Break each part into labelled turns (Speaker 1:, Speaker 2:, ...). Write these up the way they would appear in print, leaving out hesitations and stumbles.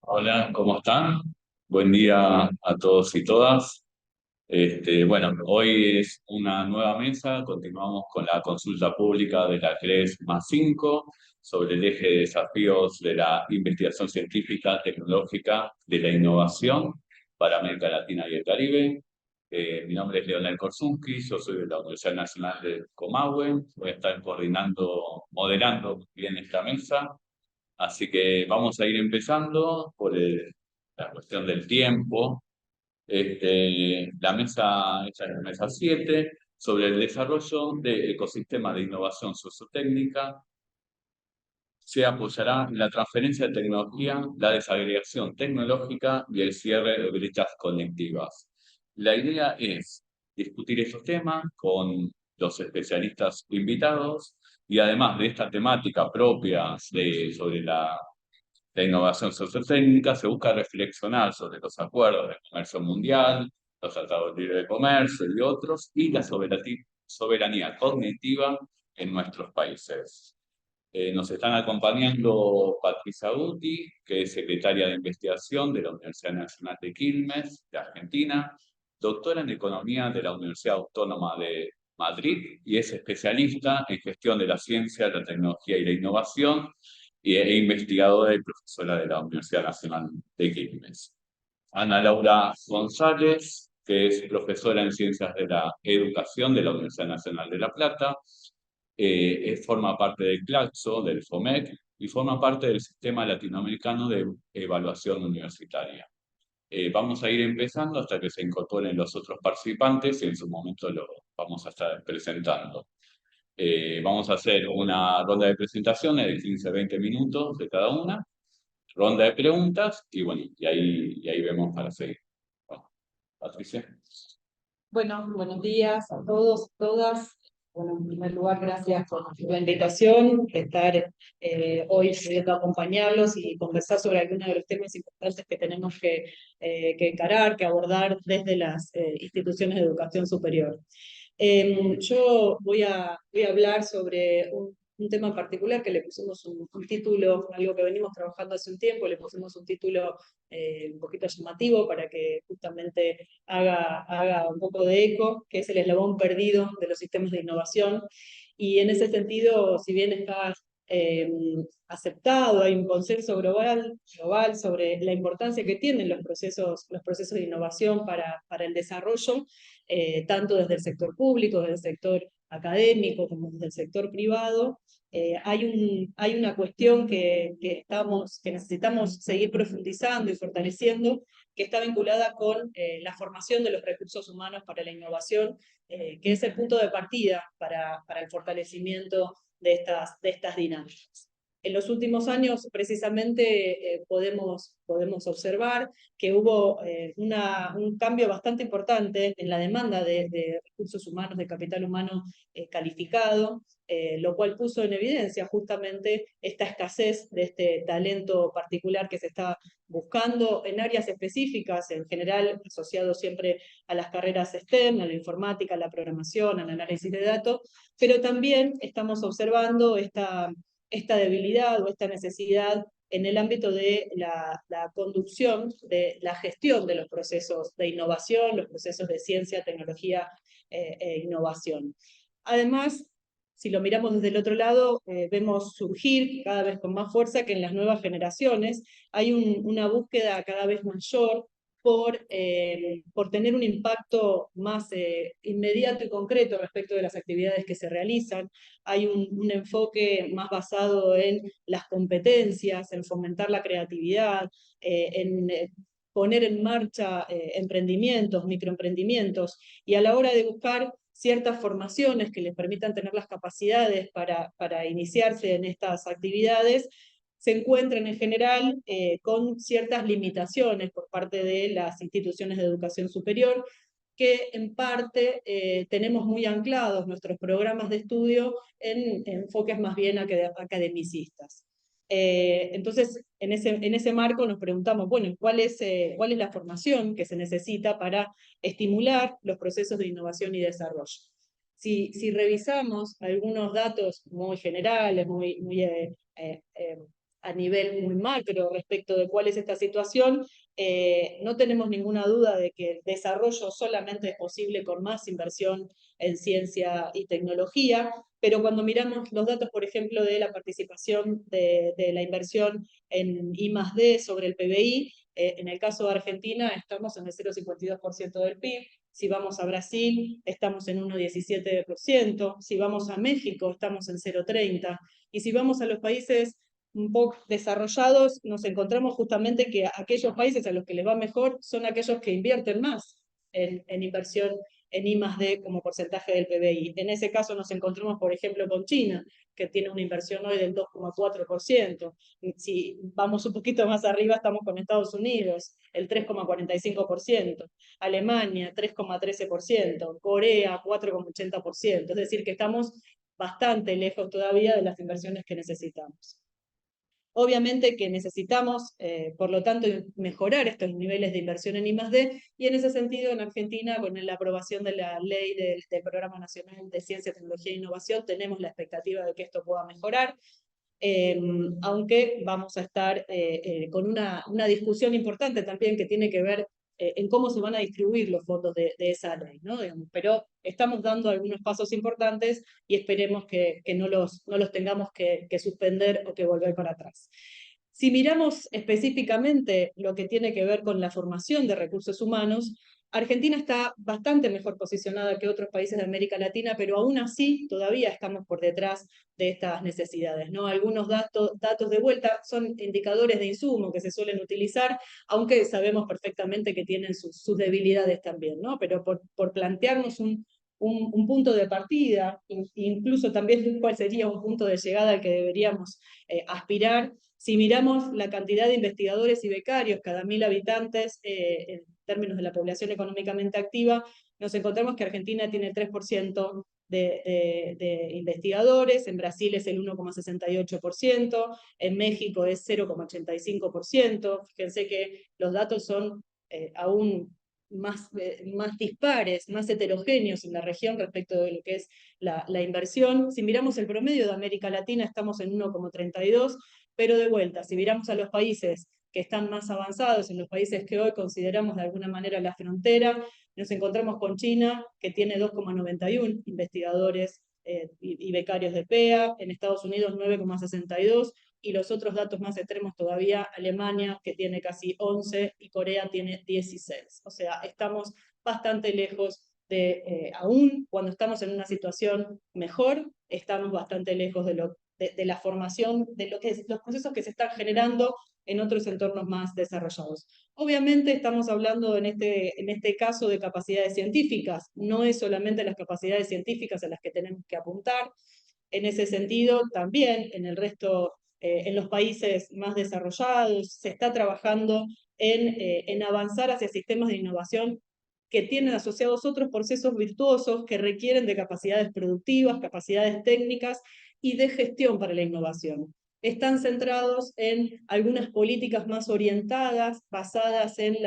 Speaker 1: Hola, ¿cómo están? Buen día a todos y todas. Bueno, hoy es una nueva mesa, continuamos con la consulta pública de la CRES más 5 sobre el eje de desafíos de la investigación científica, tecnológica, de la innovación para América Latina y el Caribe. Mi nombre es Leonel Korsunski, yo soy de la Universidad Nacional de Comahue, voy a estar coordinando, moderando bien esta mesa. Así que vamos a ir empezando por la cuestión del tiempo. La mesa, esta es la mesa 7 sobre el desarrollo de ecosistemas de innovación sociotécnica. Se apoyará en la transferencia de tecnología, la desagregación tecnológica y el cierre de brechas conectivas. La idea es discutir estos temas con los especialistas invitados y además de esta temática propia sobre la innovación sociotécnica, se busca reflexionar sobre los acuerdos de comercio mundial, los tratados de libre comercio y otros, y la soberanía cognitiva en nuestros países. Nos están acompañando Patricia Guti, que es secretaria de investigación de la Universidad Nacional de Quilmes, de Argentina, doctora en economía de la Universidad Autónoma de Madrid y es especialista en gestión de la ciencia, la tecnología y la innovación e investigadora y profesora de la Universidad Nacional de Quilmes. Ana Laura González, que es profesora en Ciencias de la Educación de la Universidad Nacional de La Plata, forma parte del CLACSO, del FOMEC, y forma parte del Sistema Latinoamericano de Evaluación Universitaria. Vamos a ir empezando hasta que se incorporen los otros participantes y en su momento lo vamos a estar presentando. Vamos a hacer una ronda de presentaciones de 15-20 minutos de cada una, ronda de preguntas y bueno, y ahí vemos para seguir. Bueno, Patricia.
Speaker 2: Bueno, buenos días a todos, todas. Bueno, en primer lugar, gracias por la invitación, de estar hoy pudiendo acompañarlos y conversar sobre algunos de los temas importantes que tenemos que encarar, que abordar desde las instituciones de educación superior. Yo voy a hablar sobre un tema en particular que le pusimos un título, algo que venimos trabajando hace un tiempo, le pusimos un título un poquito llamativo para que justamente haga un poco de eco, que es el eslabón perdido de los sistemas de innovación. Y en ese sentido, si bien está eh, aceptado, hay un consenso global sobre la importancia que tienen los procesos de innovación para el desarrollo, tanto desde el sector público, desde el sector académico, como desde el sector privado. Hay una cuestión que necesitamos seguir profundizando y fortaleciendo, que está vinculada con la formación de los recursos humanos para la innovación, que es el punto de partida para el fortalecimiento de estas dinámicas. En los últimos años, precisamente, podemos observar que hubo un cambio bastante importante en la demanda de recursos humanos, de capital humano calificado, lo cual puso en evidencia justamente esta escasez de este talento particular que se está buscando en áreas específicas, en general asociado siempre a las carreras STEM, a la informática, a la programación, al análisis de datos, pero también estamos observando esta debilidad o esta necesidad en el ámbito de la conducción, de la gestión de los procesos de innovación, los procesos de ciencia, tecnología e innovación. Además, si lo miramos desde el otro lado, vemos surgir cada vez con más fuerza que en las nuevas generaciones hay una búsqueda cada vez mayor por tener un impacto más inmediato y concreto respecto de las actividades que se realizan. Hay un enfoque más basado en las competencias, en fomentar la creatividad, en poner en marcha emprendimientos, microemprendimientos, y a la hora de buscar ciertas formaciones que les permitan tener las capacidades para iniciarse en estas actividades, se encuentran en general con ciertas limitaciones por parte de las instituciones de educación superior, que en parte tenemos muy anclados nuestros programas de estudio en enfoques más bien academicistas. Entonces, en ese marco nos preguntamos, bueno, ¿cuál es la formación que se necesita para estimular los procesos de innovación y desarrollo? Si revisamos algunos datos muy generales, muy a nivel muy macro respecto de cuál es esta situación, no tenemos ninguna duda de que el desarrollo solamente es posible con más inversión en ciencia y tecnología, pero cuando miramos los datos, por ejemplo, de la participación de la inversión en I+D sobre el PBI, en el caso de Argentina estamos en el 0,52% del PIB, si vamos a Brasil estamos en 1,17%, si vamos a México estamos en 0,30%, y si vamos a los países un poco desarrollados, nos encontramos justamente que aquellos países a los que les va mejor son aquellos que invierten más en inversión en I+D como porcentaje del PBI. En ese caso nos encontramos, por ejemplo, con China, que tiene una inversión hoy del 2,4%. Si vamos un poquito más arriba, estamos con Estados Unidos, el 3,45%. Alemania, 3,13%. Corea, 4,80%. Es decir, que estamos bastante lejos todavía de las inversiones que necesitamos. Obviamente que necesitamos, por lo tanto, mejorar estos niveles de inversión en I+D, y en ese sentido, en Argentina, con la aprobación de la ley del Programa Nacional de Ciencia, Tecnología e Innovación, tenemos la expectativa de que esto pueda mejorar, aunque vamos a estar con una discusión importante también que tiene que ver en cómo se van a distribuir los fondos de esa ley, ¿no? Digamos, pero estamos dando algunos pasos importantes y esperemos que no los tengamos que suspender o que volver para atrás. Si miramos específicamente lo que tiene que ver con la formación de recursos humanos, Argentina está bastante mejor posicionada que otros países de América Latina, pero aún así todavía estamos por detrás de estas necesidades, ¿no? Algunos datos de vuelta son indicadores de insumo que se suelen utilizar, aunque sabemos perfectamente que tienen sus debilidades también, ¿no? Pero por plantearnos un punto de partida, incluso también cuál sería un punto de llegada al que deberíamos aspirar, si miramos la cantidad de investigadores y becarios cada 1.000 habitantes en términos de la población económicamente activa, nos encontramos que Argentina tiene 3% de investigadores, en Brasil es el 1,68%, en México es 0,85%. Fíjense que los datos son aún más dispares, más heterogéneos en la región respecto de lo que es la inversión. Si miramos el promedio de América Latina, estamos en 1,32%, pero de vuelta, si miramos a los países que están más avanzados, en los países que hoy consideramos de alguna manera la frontera, nos encontramos con China, que tiene 2,91 investigadores y becarios de PEA, en Estados Unidos 9,62, y los otros datos más extremos todavía, Alemania, que tiene casi 11, y Corea tiene 16. O sea, estamos bastante lejos aún cuando estamos en una situación mejor, estamos bastante lejos de la formación, de los procesos que se están generando en otros entornos más desarrollados. Obviamente estamos hablando en este caso de capacidades científicas, no es solamente las capacidades científicas a las que tenemos que apuntar. En ese sentido, también en el resto, en los países más desarrollados, se está trabajando en avanzar hacia sistemas de innovación que tienen asociados otros procesos virtuosos que requieren de capacidades productivas, capacidades técnicas y de gestión para la innovación. Están centrados en algunas políticas más orientadas, basadas en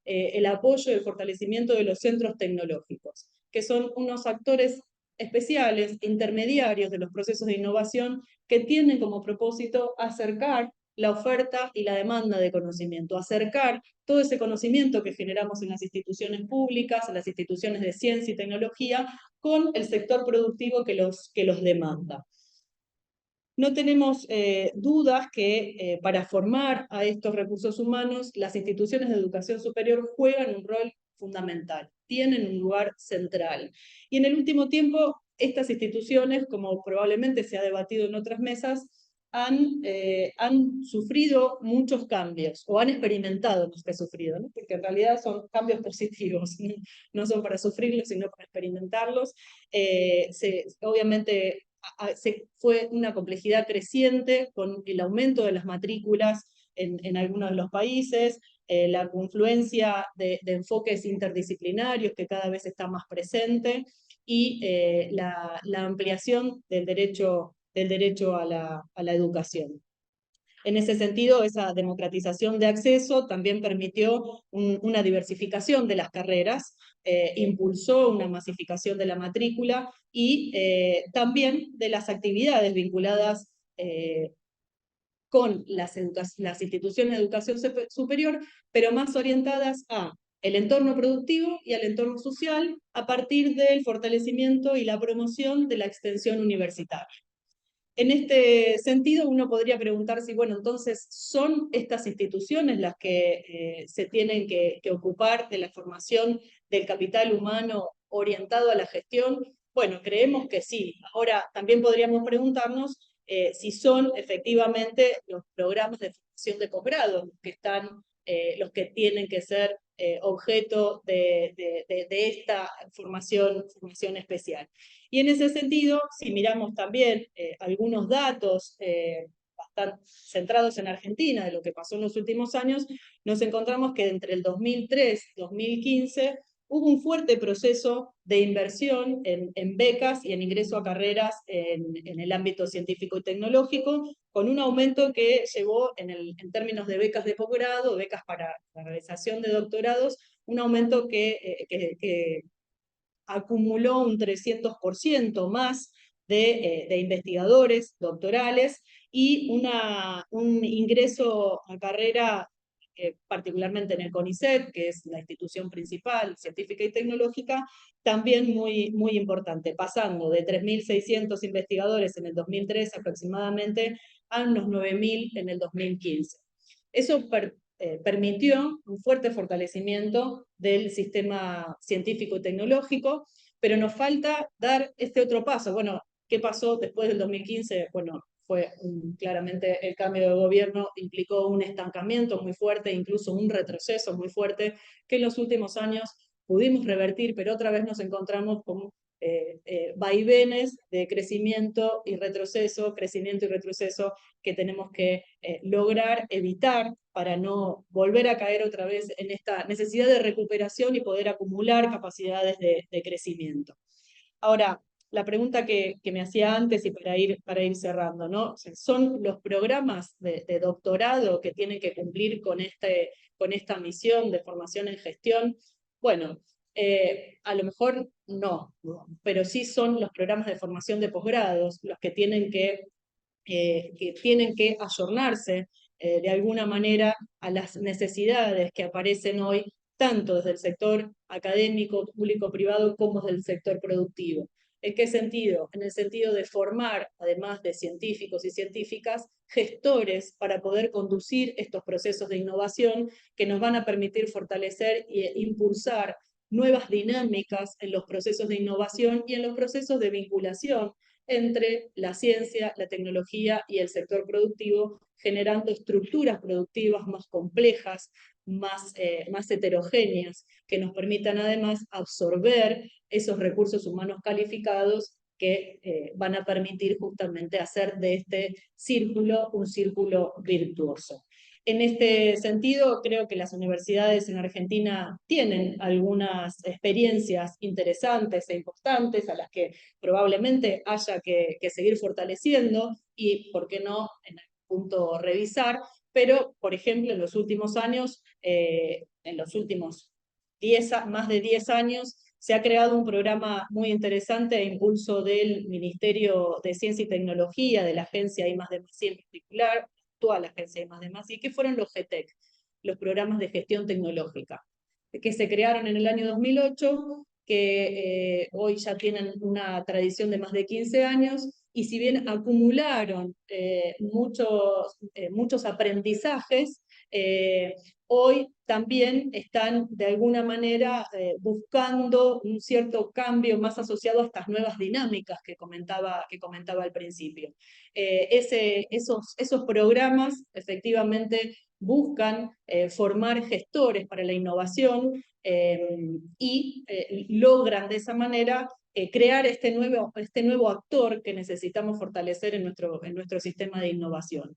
Speaker 2: el apoyo y el fortalecimiento de los centros tecnológicos, que son unos actores especiales, intermediarios de los procesos de innovación, que tienen como propósito acercar la oferta y la demanda de conocimiento, acercar todo ese conocimiento que generamos en las instituciones públicas, en las instituciones de ciencia y tecnología, con el sector productivo que los demanda. No tenemos dudas que para formar a estos recursos humanos, las instituciones de educación superior juegan un rol fundamental, tienen un lugar central. Y en el último tiempo, estas instituciones, como probablemente se ha debatido en otras mesas, han sufrido muchos cambios, o han experimentado más que sufrido, ¿no? Porque en realidad son cambios positivos, no son para sufrirlos, sino para experimentarlos. Obviamente fue una complejidad creciente con el aumento de las matrículas en algunos de los países, la confluencia de enfoques interdisciplinarios que cada vez está más presente, y la ampliación del derecho a la educación. En ese sentido, esa democratización de acceso también permitió una diversificación de las carreras, impulsó una masificación de la matrícula y también de las actividades vinculadas con las instituciones de educación superior, pero más orientadas a el entorno productivo y al entorno social a partir del fortalecimiento y la promoción de la extensión universitaria. En este sentido, uno podría preguntarse, bueno, entonces, ¿son estas instituciones las que se tienen que ocupar de la formación del capital humano orientado a la gestión? Bueno, creemos que sí. Ahora, también podríamos preguntarnos si son efectivamente los programas de formación de posgrado los que tienen que ser objeto de esta formación especial. Y en ese sentido, si miramos también algunos datos bastante centrados en Argentina de lo que pasó en los últimos años, nos encontramos que entre el 2003 y 2015 hubo un fuerte proceso de inversión en becas y en ingreso a carreras en el ámbito científico y tecnológico, con un aumento que llevó en términos de becas de posgrado, becas para la realización de doctorados, un aumento que acumuló un 300% más de investigadores doctorales y un ingreso a carrera, particularmente en el CONICET, que es la institución principal científica y tecnológica, también muy importante, pasando de 3.600 investigadores en el 2003 aproximadamente a unos 9.000 en el 2015. Eso permitió un fuerte fortalecimiento del sistema científico y tecnológico, pero nos falta dar este otro paso. Bueno, ¿qué pasó después del 2015? Bueno, claramente el cambio de gobierno implicó un estancamiento muy fuerte, incluso un retroceso muy fuerte, que en los últimos años pudimos revertir, pero otra vez nos encontramos con vaivenes de crecimiento y retroceso que tenemos que lograr evitar para no volver a caer otra vez en esta necesidad de recuperación y poder acumular capacidades de crecimiento. Ahora, la pregunta que me hacía antes y para ir cerrando, ¿no? O sea, ¿son los programas de doctorado que tienen que cumplir con esta misión de formación en gestión? Bueno, a lo mejor no, pero sí son los programas de formación de posgrados los que tienen que ayornarse de alguna manera a las necesidades que aparecen hoy, tanto desde el sector académico, público-privado, como desde el sector productivo. ¿En qué sentido? En el sentido de formar, además de científicos y científicas, gestores para poder conducir estos procesos de innovación que nos van a permitir fortalecer e impulsar nuevas dinámicas en los procesos de innovación y en los procesos de vinculación entre la ciencia, la tecnología y el sector productivo, generando estructuras productivas más complejas, más heterogéneas, que nos permitan además absorber esos recursos humanos calificados que van a permitir justamente hacer de este círculo un círculo virtuoso. En este sentido, creo que las universidades en Argentina tienen algunas experiencias interesantes e importantes a las que probablemente haya que seguir fortaleciendo y, ¿por qué no?, en algún punto revisar, pero, por ejemplo, en los últimos años, más de 10 años, se ha creado un programa muy interesante a impulso del Ministerio de Ciencia y Tecnología, de la agencia I+D+I en particular, toda la agencia I+D+I, que fueron los GTEC, los programas de gestión tecnológica, que se crearon en el año 2008, que hoy ya tienen una tradición de más de 15 años, y si bien acumularon muchos aprendizajes, hoy también están de alguna manera buscando un cierto cambio más asociado a estas nuevas dinámicas que comentaba al principio. Esos programas efectivamente buscan formar gestores para la innovación y logran de esa manera crear este nuevo actor que necesitamos fortalecer en nuestro sistema de innovación.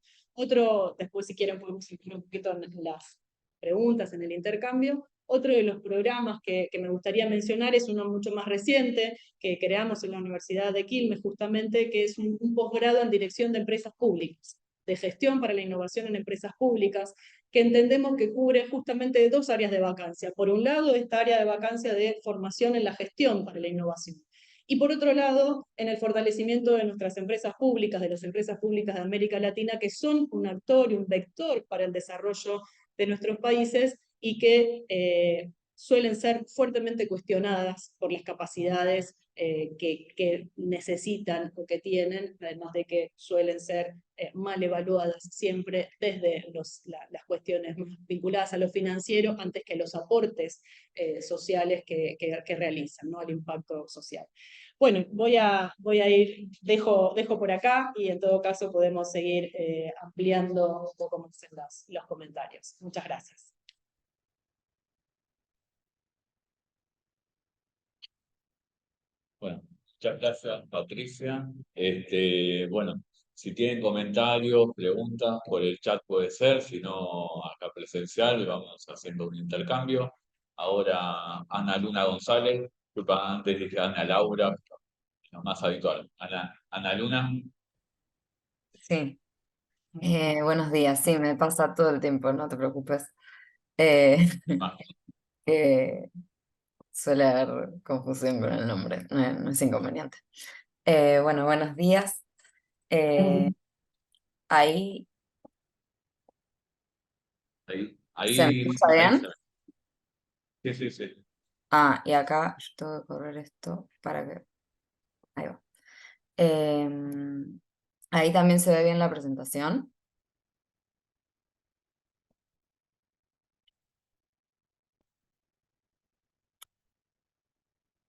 Speaker 2: Después si quieren podemos ir un poquito en las preguntas, en el intercambio. Otro de los programas que me gustaría mencionar es uno mucho más reciente, que creamos en la Universidad de Quilmes justamente, que es un posgrado en dirección de empresas públicas, de gestión para la innovación en empresas públicas, que entendemos que cubre justamente dos áreas de vacancia. Por un lado, esta área de vacancia de formación en la gestión para la innovación. Y por otro lado, en el fortalecimiento de nuestras empresas públicas, de las empresas públicas de América Latina, que son un actor y un vector para el desarrollo de nuestros países y que suelen ser fuertemente cuestionadas por las capacidades que necesitan o que tienen, además de que suelen ser mal evaluadas siempre desde las cuestiones vinculadas a lo financiero antes que los aportes sociales que realizan, ¿no? Al impacto social. Bueno, voy a ir, dejo por acá y en todo caso podemos seguir ampliando un poco más en los comentarios. Muchas gracias.
Speaker 1: Bueno, muchas gracias, Patricia. Bueno, si tienen comentarios, preguntas, por el chat puede ser, si no, acá presencial, vamos haciendo un intercambio. Ahora, Ana Luna González, disculpa, antes dije Ana Laura, lo más habitual. Ana Luna,
Speaker 3: Sí, buenos días. Sí, me pasa todo el tiempo, no te preocupes. Eh,
Speaker 1: más.
Speaker 3: que suele haber confusión con el nombre, no es inconveniente. Bueno, buenos días. Ahí se me
Speaker 1: Ahí,
Speaker 3: escucha
Speaker 1: ahí
Speaker 3: bien.
Speaker 1: se ve. Sí, sí, sí.
Speaker 3: Ah, y acá yo tengo que correr esto para que. Ahí va. Ahí también se ve bien la presentación.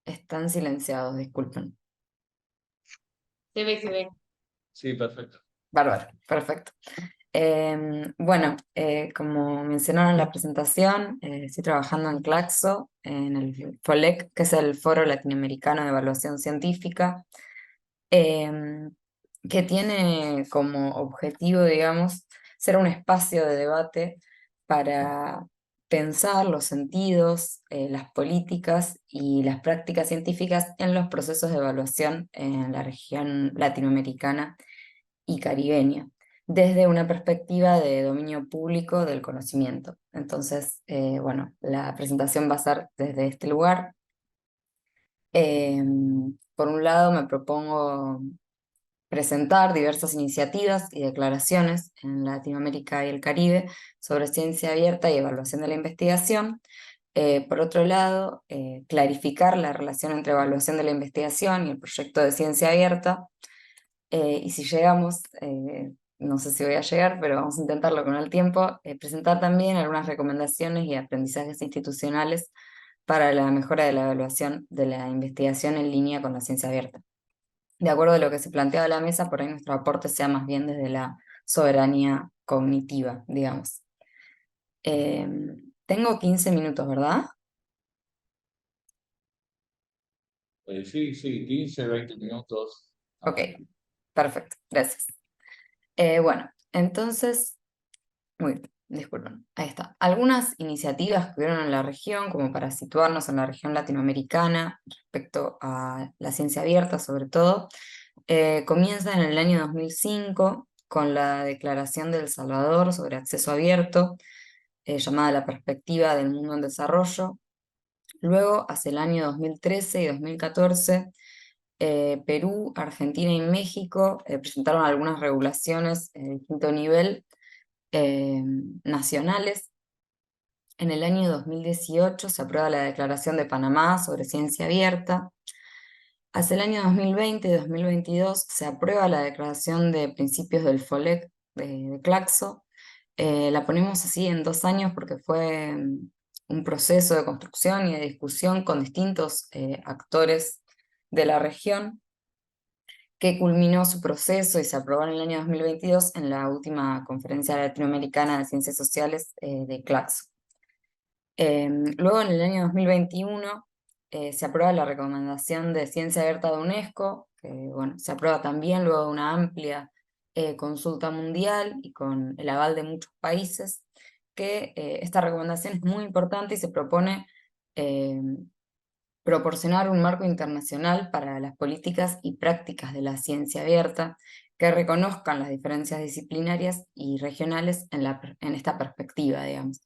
Speaker 3: Están silenciados, disculpen.
Speaker 2: Se ve.
Speaker 1: Sí, perfecto.
Speaker 3: Bárbaro, perfecto. Bueno, como mencionaron en la presentación, estoy trabajando en Claxo, en el FOLEC, que es el Foro Latinoamericano de Evaluación Científica, que tiene como objetivo, digamos, ser un espacio de debate para pensar los sentidos, las políticas y las prácticas científicas en los procesos de evaluación en la región latinoamericana y caribeña, desde una perspectiva de dominio público del conocimiento. Entonces, bueno, la presentación va a ser desde este lugar. Por un lado, me propongo presentar diversas iniciativas y declaraciones en Latinoamérica y el Caribe sobre ciencia abierta y evaluación de la investigación. Por otro lado, clarificar la relación entre evaluación de la investigación y el proyecto de ciencia abierta. Y si llegamos, no sé si voy a llegar, pero vamos a intentarlo con el tiempo, presentar también algunas recomendaciones y aprendizajes institucionales para la mejora de la evaluación de la investigación en línea con la ciencia abierta. De acuerdo a lo que se plantea en la mesa, por ahí nuestro aporte sea más bien desde la soberanía cognitiva, digamos. Tengo 15 minutos, ¿verdad?
Speaker 1: Sí, sí, 15, 20 minutos.
Speaker 3: Ok, perfecto, gracias. Bueno, entonces, muy bien, disculpen, ahí está. Algunas iniciativas que hubieron en la región, como para situarnos en la región latinoamericana respecto a la ciencia abierta, sobre todo, comienzan en el año 2005 con la Declaración de El Salvador sobre acceso abierto, llamada La perspectiva del mundo en desarrollo. Luego, hacia el año 2013 y 2014, Perú, Argentina y México presentaron algunas regulaciones de distinto nivel nacionales. En el año 2018 se aprueba la Declaración de Panamá sobre ciencia abierta. Hacia el año 2020 y 2022 se aprueba la Declaración de Principios del FOLEC de Claxo. La ponemos así en 2 años porque fue un proceso de construcción y de discusión con distintos actores de la región, que culminó su proceso y se aprobó en el año 2022 en la última Conferencia Latinoamericana de Ciencias Sociales de Claxo. Luego, en el año 2021, se aprueba la recomendación de ciencia abierta de UNESCO, que bueno, se aprueba también luego de una amplia consulta mundial y con el aval de muchos países, que esta recomendación es muy importante y se propone proporcionar un marco internacional para las políticas y prácticas de la ciencia abierta que reconozcan las diferencias disciplinarias y regionales en esta perspectiva, digamos.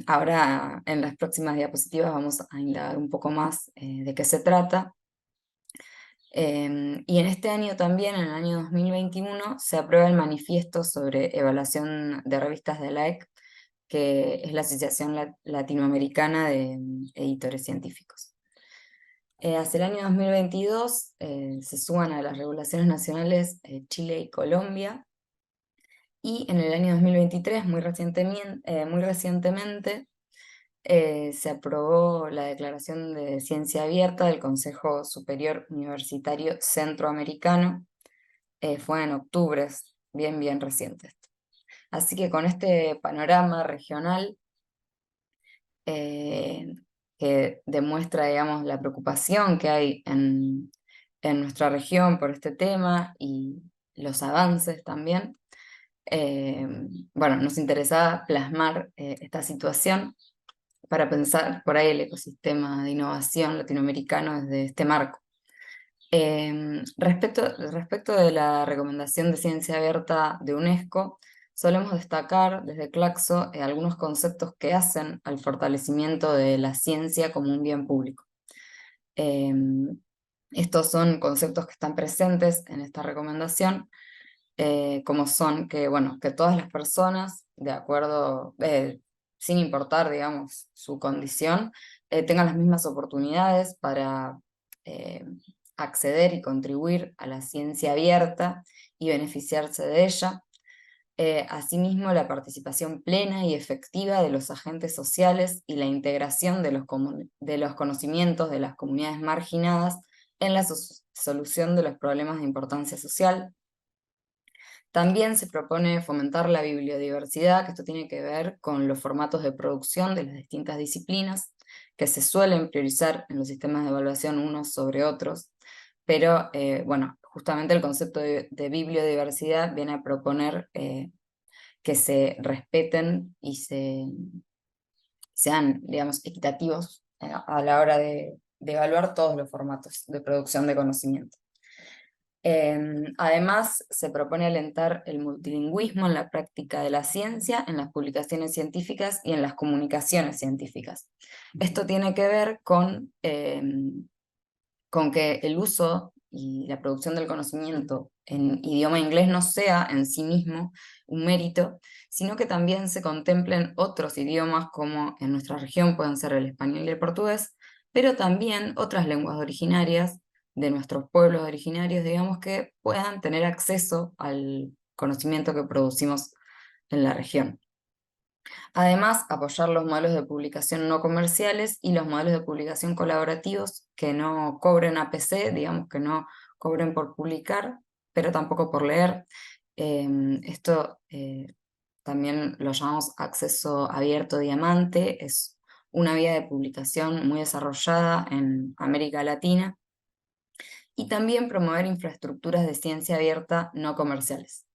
Speaker 3: Ahora, en las próximas diapositivas vamos a indagar un poco más de qué se trata. Y en este año también, en el año 2021, se aprueba el manifiesto sobre evaluación de revistas de la EC, que es la Asociación Latinoamericana de Editores Científicos. Hacia el año 2022 se suman a las regulaciones nacionales Chile y Colombia, y en el año 2023, muy recientemente, se aprobó la Declaración de Ciencia Abierta del Consejo Superior Universitario Centroamericano. Fue en octubre, es bien reciente esto. Así que con este panorama regional que demuestra, digamos, la preocupación que hay en nuestra región por este tema y los avances también, bueno, nos interesaba plasmar esta situación para pensar por ahí el ecosistema de innovación latinoamericano desde este marco. Respecto de la recomendación de ciencia abierta de UNESCO, solemos destacar desde Claxo algunos conceptos que hacen al fortalecimiento de la ciencia como un bien público. Estos son conceptos que están presentes en esta recomendación, como son que, bueno, que todas las personas, de acuerdo, sin importar, digamos, su condición, tengan las mismas oportunidades para acceder y contribuir a la ciencia abierta y beneficiarse de ella. Asimismo, la participación plena y efectiva de los agentes sociales y la integración de los conocimientos de las comunidades marginadas en la solución de los problemas de importancia social. También se propone fomentar la bibliodiversidad, que esto tiene que ver con los formatos de producción de las distintas disciplinas, que se suelen priorizar en los sistemas de evaluación unos sobre otros, pero bueno, justamente el concepto de bibliodiversidad viene a proponer que se respeten y sean, digamos, equitativos a la hora de evaluar todos los formatos de producción de conocimiento. Además, se propone alentar el multilingüismo en la práctica de la ciencia, en las publicaciones científicas y en las comunicaciones científicas. Esto tiene que ver con que el uso y la producción del conocimiento en idioma inglés no sea en sí mismo un mérito, sino que también se contemplen otros idiomas, como en nuestra región pueden ser el español y el portugués, pero también otras lenguas originarias de nuestros pueblos originarios, digamos, que puedan tener acceso al conocimiento que producimos en la región. Además, apoyar los modelos de publicación no comerciales y los modelos de publicación colaborativos que no cobren APC, digamos, que no cobren por publicar, pero tampoco por leer. Esto también lo llamamos acceso abierto diamante, es una vía de publicación muy desarrollada en América Latina, y también promover infraestructuras de ciencia abierta no comerciales.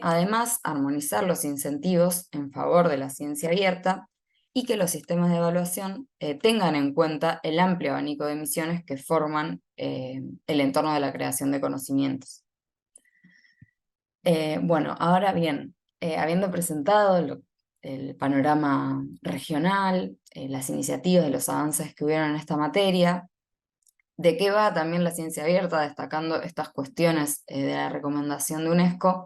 Speaker 3: Además, armonizar los incentivos en favor de la ciencia abierta y que los sistemas de evaluación tengan en cuenta el amplio abanico de misiones que forman el entorno de la creación de conocimientos. Bueno, ahora bien, habiendo presentado el panorama regional, las iniciativas y los avances que hubieron en esta materia, de qué va también la ciencia abierta, destacando estas cuestiones de la recomendación de UNESCO,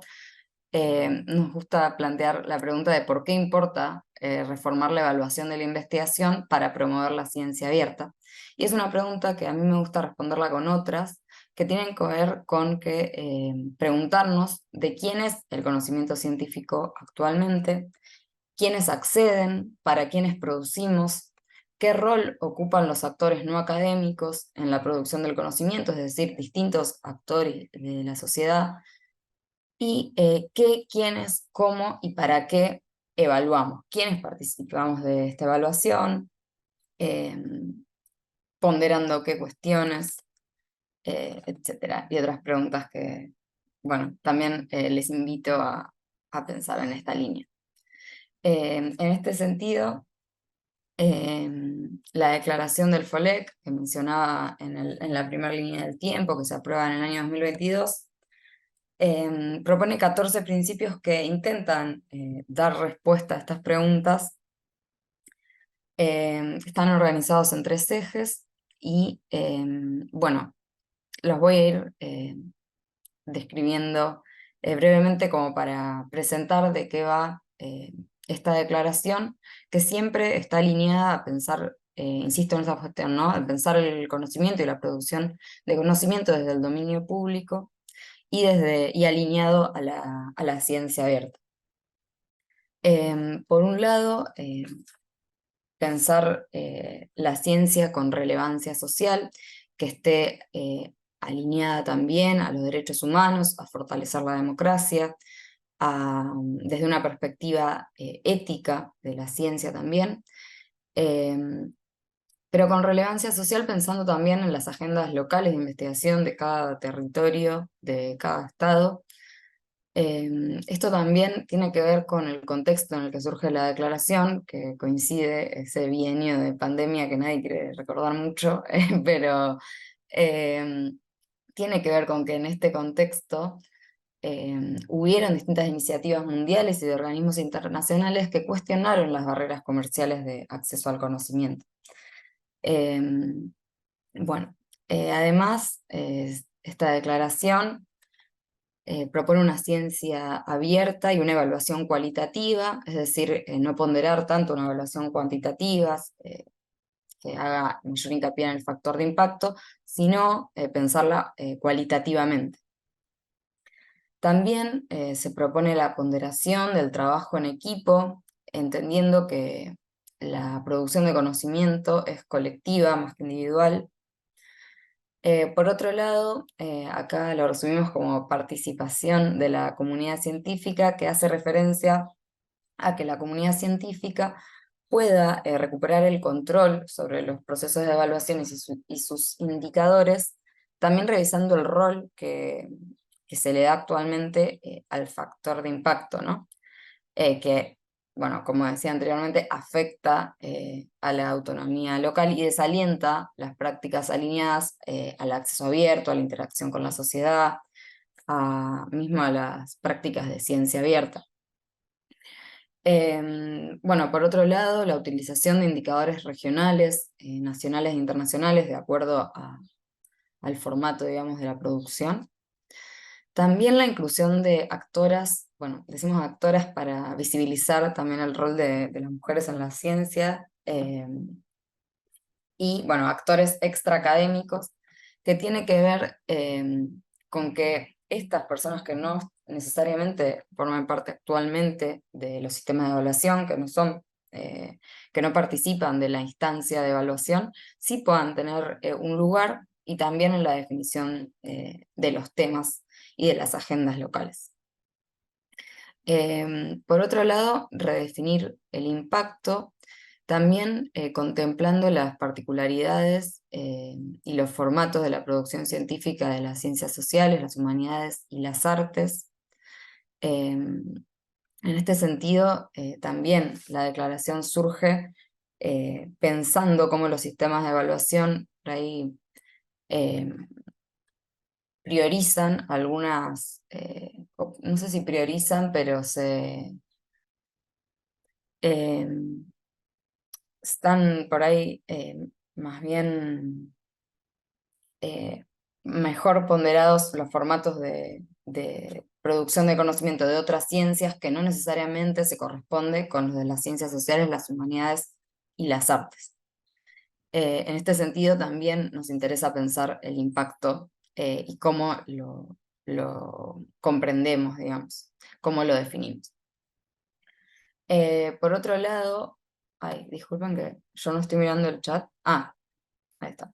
Speaker 3: nos gusta plantear la pregunta de por qué importa reformar la evaluación de la investigación para promover la ciencia abierta. Y es una pregunta que a mí me gusta responderla con otras, que tienen que ver con preguntarnos de quién es el conocimiento científico actualmente, quiénes acceden, para quiénes producimos, qué rol ocupan los actores no académicos en la producción del conocimiento, es decir, distintos actores de la sociedad, y qué, quiénes, cómo y para qué evaluamos, quiénes participamos de esta evaluación, ponderando qué cuestiones, etcétera, y otras preguntas que, bueno, también les invito a pensar en esta línea. En este sentido, la declaración del FOLEC, que mencionaba en la primera línea del tiempo, que se aprueba en el año 2022, propone 14 principios que intentan dar respuesta a estas preguntas. Están organizados en 3 ejes y, bueno, los voy a ir describiendo brevemente como para presentar de qué va esta declaración, que siempre está alineada a pensar, insisto en esa cuestión, ¿no? A pensar el conocimiento y la producción de conocimiento desde el dominio público y alineado a la ciencia abierta. Por un lado, pensar la ciencia con relevancia social, que esté alineada también a los derechos humanos, a fortalecer la democracia, desde una perspectiva ética de la ciencia también, pero con relevancia social pensando también en las agendas locales de investigación de cada territorio, de cada estado. Esto también tiene que ver con el contexto en el que surge la declaración, que coincide ese bienio de pandemia que nadie quiere recordar mucho, pero tiene que ver con que en este contexto hubieron distintas iniciativas mundiales y de organismos internacionales que cuestionaron las barreras comerciales de acceso al conocimiento. Bueno, además, esta declaración propone una ciencia abierta y una evaluación cualitativa, es decir, no ponderar tanto una evaluación cuantitativa, que haga mayor hincapié en el factor de impacto, sino pensarla cualitativamente. También se propone la ponderación del trabajo en equipo, entendiendo que la producción de conocimiento es colectiva más que individual. Por otro lado, acá lo resumimos como participación de la comunidad científica, que hace referencia a que la comunidad científica pueda recuperar el control sobre los procesos de evaluación y sus indicadores, también revisando el rol que se le da actualmente al factor de impacto, ¿no? Que, bueno, como decía anteriormente, afecta a la autonomía local y desalienta las prácticas alineadas al acceso abierto, a la interacción con la sociedad, mismo a las prácticas de ciencia abierta. Bueno, por otro lado, la utilización de indicadores regionales, nacionales e internacionales, de acuerdo al formato, digamos, de la producción. También la inclusión de actoras, bueno, decimos actoras para visibilizar también el rol de las mujeres en la ciencia, y, bueno, actores extraacadémicos, que tiene que ver con que estas personas que no necesariamente forman parte actualmente de los sistemas de evaluación, que no participan de la instancia de evaluación, sí puedan tener un lugar y también en la definición de los temas y de las agendas locales. Por otro lado, redefinir el impacto, también contemplando las particularidades y los formatos de la producción científica de las ciencias sociales, las humanidades y las artes. En este sentido, también la declaración surge pensando cómo los sistemas de evaluación por ahí priorizan algunas, no sé si priorizan, pero están por ahí más bien mejor ponderados los formatos de producción de conocimiento de otras ciencias que no necesariamente se corresponde con los de las ciencias sociales, las humanidades y las artes. En este sentido también nos interesa pensar el impacto y cómo lo comprendemos, digamos, cómo lo definimos. Por otro lado, ay, disculpen que yo no estoy mirando el chat. Ah, ahí está.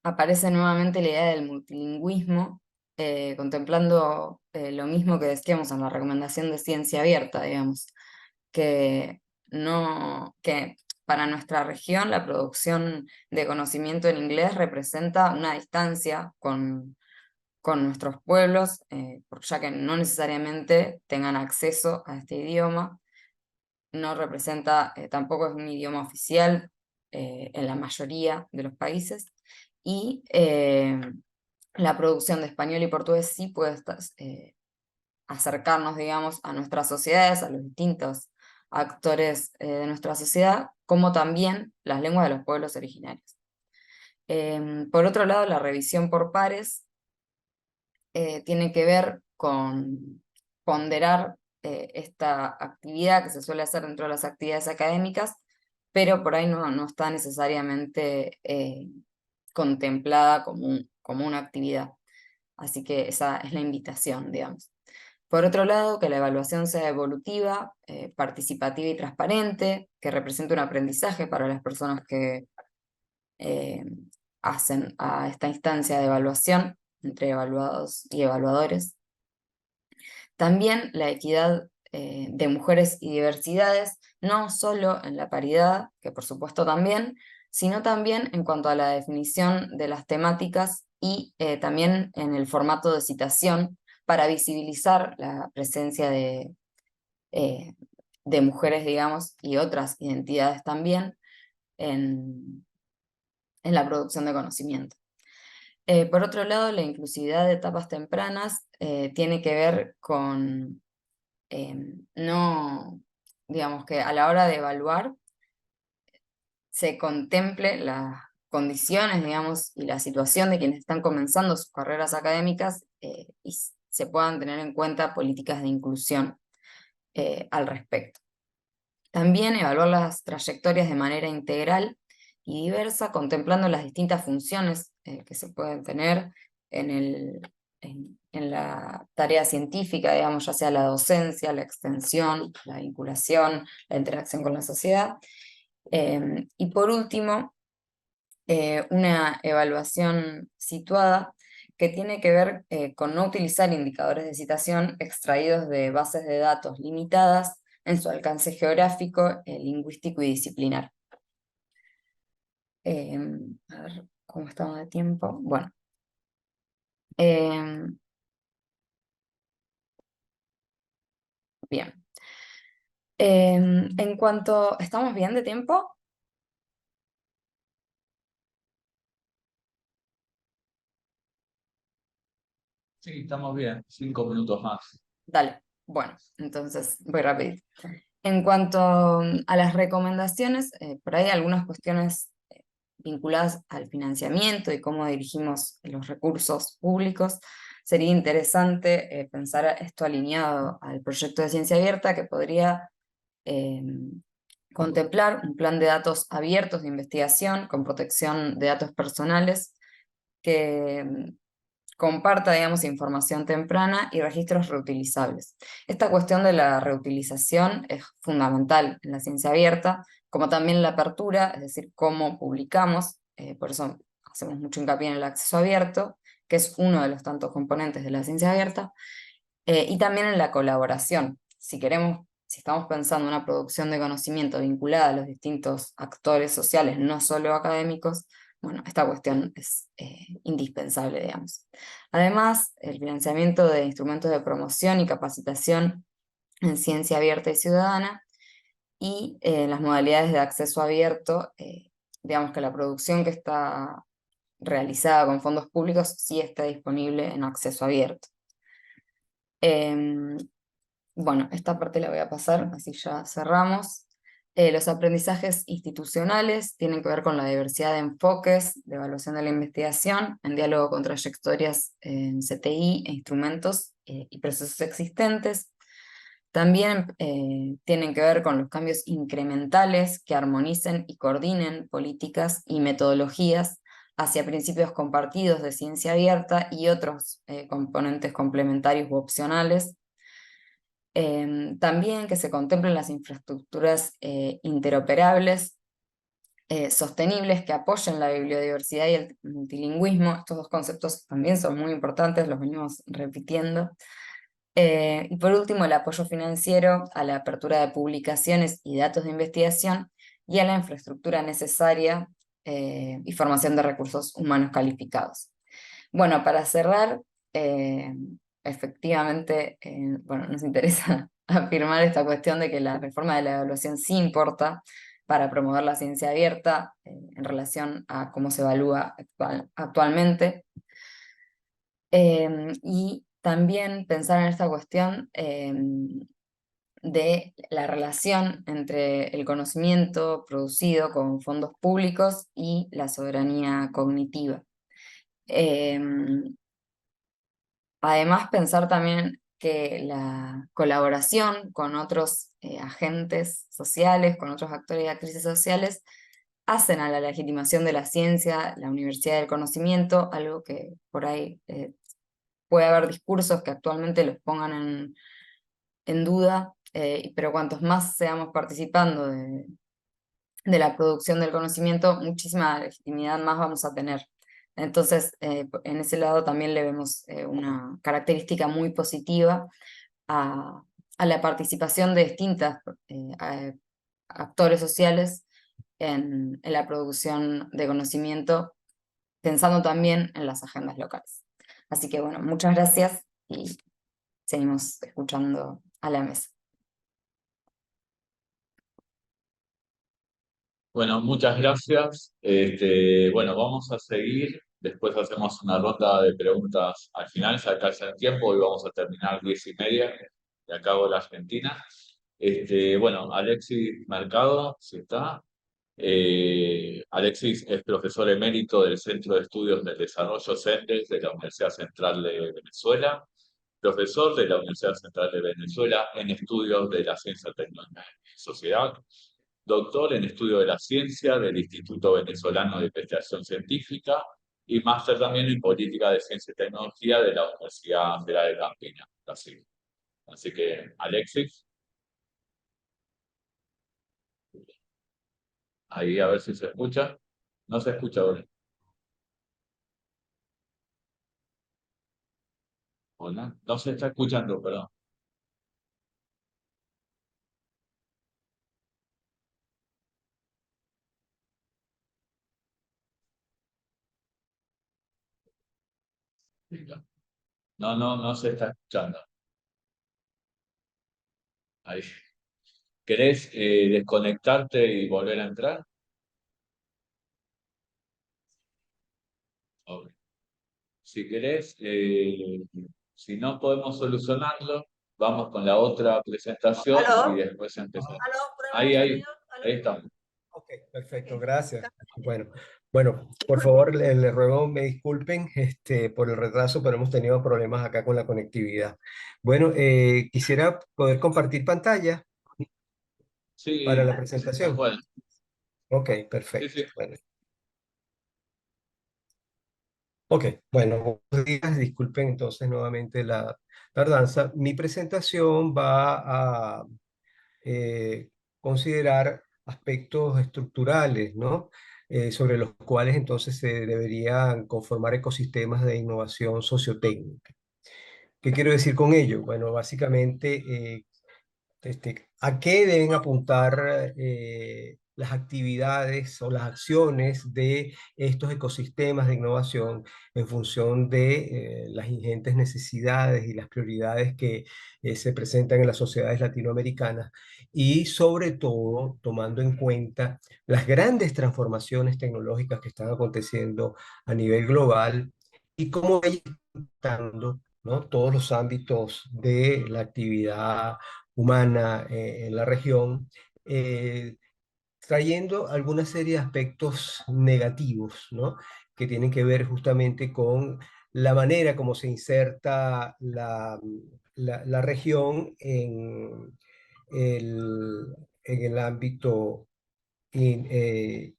Speaker 3: Aparece nuevamente la idea del multilingüismo, contemplando lo mismo que decíamos en la recomendación de ciencia abierta, digamos, que para nuestra región la producción de conocimiento en inglés representa una distancia con nuestros pueblos, ya que no necesariamente tengan acceso a este idioma, no representa, tampoco es un idioma oficial en la mayoría de los países, y la producción de español y portugués sí puede acercarnos, digamos, a nuestras sociedades, a los distintos actores de nuestra sociedad, como también las lenguas de los pueblos originarios. Por otro lado, la revisión por pares tiene que ver con ponderar esta actividad que se suele hacer dentro de las actividades académicas, pero por ahí no está necesariamente contemplada como una actividad. Así que esa es la invitación, digamos. Por otro lado, que la evaluación sea evolutiva, participativa y transparente, que represente un aprendizaje para las personas que eh, hacen a esta instancia de evaluación entre evaluados y evaluadores. También la equidad de mujeres y diversidades, no solo en la paridad, que por supuesto también, sino también en cuanto a la definición de las temáticas y también en el formato de citación para visibilizar la presencia eh, de mujeres, digamos, y otras identidades también en la producción de conocimiento. Por otro lado, la inclusividad de etapas tempranas tiene que ver con no, digamos que a la hora de evaluar se contemple las condiciones, digamos, y la situación de quienes están comenzando sus carreras académicas y se puedan tener en cuenta políticas de inclusión al respecto. También evaluar las trayectorias de manera integral y diversa, contemplando las distintas funciones que se pueden tener en la tarea científica, digamos, ya sea la docencia, la extensión, la vinculación, la interacción con la sociedad. Y por último, una evaluación situada que tiene que ver con no utilizar indicadores de citación extraídos de bases de datos limitadas en su alcance geográfico, lingüístico y disciplinar. A ver cómo estamos de tiempo. Bueno. Bien. En cuanto... ¿Estamos bien de tiempo?
Speaker 1: Sí, estamos bien. 5 minutos más.
Speaker 3: Dale. Bueno, entonces voy rápido. En cuanto a las recomendaciones, por ahí algunas cuestiones vinculadas al financiamiento y cómo dirigimos los recursos públicos. Sería interesante pensar esto alineado al proyecto de ciencia abierta que podría contemplar un plan de datos abiertos de investigación con protección de datos personales que comparta, digamos, información temprana y registros reutilizables. Esta cuestión de la reutilización es fundamental en la ciencia abierta, como también la apertura, es decir, cómo publicamos, por eso hacemos mucho hincapié en el acceso abierto, que es uno de los tantos componentes de la ciencia abierta, y también en la colaboración. Si estamos pensando en una producción de conocimiento vinculada a los distintos actores sociales, no solo académicos, bueno, esta cuestión es indispensable, digamos. Además, el financiamiento de instrumentos de promoción y capacitación en ciencia abierta y ciudadana y las modalidades de acceso abierto, digamos que la producción que está realizada con fondos públicos sí está disponible en acceso abierto. Bueno, esta parte la voy a pasar, así ya cerramos. Los aprendizajes institucionales tienen que ver con la diversidad de enfoques de evaluación de la investigación, en diálogo con trayectorias en CTI e instrumentos y procesos existentes. También tienen que ver con los cambios incrementales que armonicen y coordinen políticas y metodologías hacia principios compartidos de ciencia abierta y otros componentes complementarios u opcionales. También que se contemplen las infraestructuras interoperables, sostenibles, que apoyen la biodiversidad y el multilingüismo. Estos dos conceptos también son muy importantes, los venimos repitiendo. Y por último, el apoyo financiero a la apertura de publicaciones y datos de investigación y a la infraestructura necesaria y formación de recursos humanos calificados. Bueno, para cerrar, efectivamente, bueno, nos interesa afirmar esta cuestión de que la reforma de la evaluación sí importa para promover la ciencia abierta en relación a cómo se evalúa actualmente. Y también pensar en esta cuestión de la relación entre el conocimiento producido con fondos públicos y la soberanía cognitiva. Además, pensar también que la colaboración con otros agentes sociales, con otros actores y actrices sociales, hacen a la legitimación de la ciencia, la universidad del conocimiento, algo que por ahí puede haber discursos que actualmente los pongan en duda, pero cuantos más seamos participando de la producción del conocimiento, muchísima legitimidad más vamos a tener. Entonces, en ese lado también le vemos una característica muy positiva a la participación de distintas actores sociales en la producción de conocimiento, pensando también en las agendas locales. Así que bueno, muchas gracias y seguimos escuchando a la mesa.
Speaker 1: Bueno, muchas gracias. Bueno, vamos a seguir. Después hacemos una ronda de preguntas al final, ya casi el tiempo, y vamos a terminar 10:30 de acá de la Argentina. Bueno, Alexis Mercado, si está. Alexis es profesor emérito del Centro de Estudios del Desarrollo CENDES de la Universidad Central de Venezuela, profesor de la Universidad Central de Venezuela en estudios de la ciencia, tecnología y sociedad, doctor en estudio de la ciencia del Instituto Venezolano de Investigación Científica y máster también en política de ciencia y tecnología de la Universidad Federal de Campinas, Brasil. Así que, Alexis, ahí a ver si se escucha. No se escucha ahora. Hola, no se está escuchando, perdón. No, no, no se está escuchando. Ahí. ¿Querés desconectarte y volver a entrar? Ok. Si querés, si no podemos solucionarlo, vamos con la otra presentación y después empezamos. Ahí estamos.
Speaker 4: Ok, perfecto, gracias. Bueno, por favor, les ruego me disculpen por el retraso, pero hemos tenido problemas acá con la conectividad. Bueno, quisiera poder compartir pantalla
Speaker 1: Sí,
Speaker 4: para la presentación.
Speaker 1: bueno,
Speaker 4: Ok,
Speaker 1: sí,
Speaker 4: perfecto.
Speaker 1: sí.
Speaker 4: Bueno. Ok, bueno, buenos días. Disculpen entonces nuevamente la tardanza. Mi presentación va a considerar aspectos estructurales, ¿no? Sobre los cuales entonces se deberían conformar ecosistemas de innovación sociotécnica. ¿Qué quiero decir con ello? Bueno, básicamente ¿a qué deben apuntar las actividades o las acciones de estos ecosistemas de innovación en función de las ingentes necesidades y las prioridades que se presentan en las sociedades latinoamericanas? Y sobre todo tomando en cuenta las grandes transformaciones tecnológicas que están aconteciendo a nivel global y cómo ellas están afectando, ¿no?, todos los ámbitos de la actividad humana en la región, eh, trayendo alguna serie de aspectos negativos, ¿no?, que tienen que ver justamente con la manera como se inserta la región el, en el ámbito in- eh,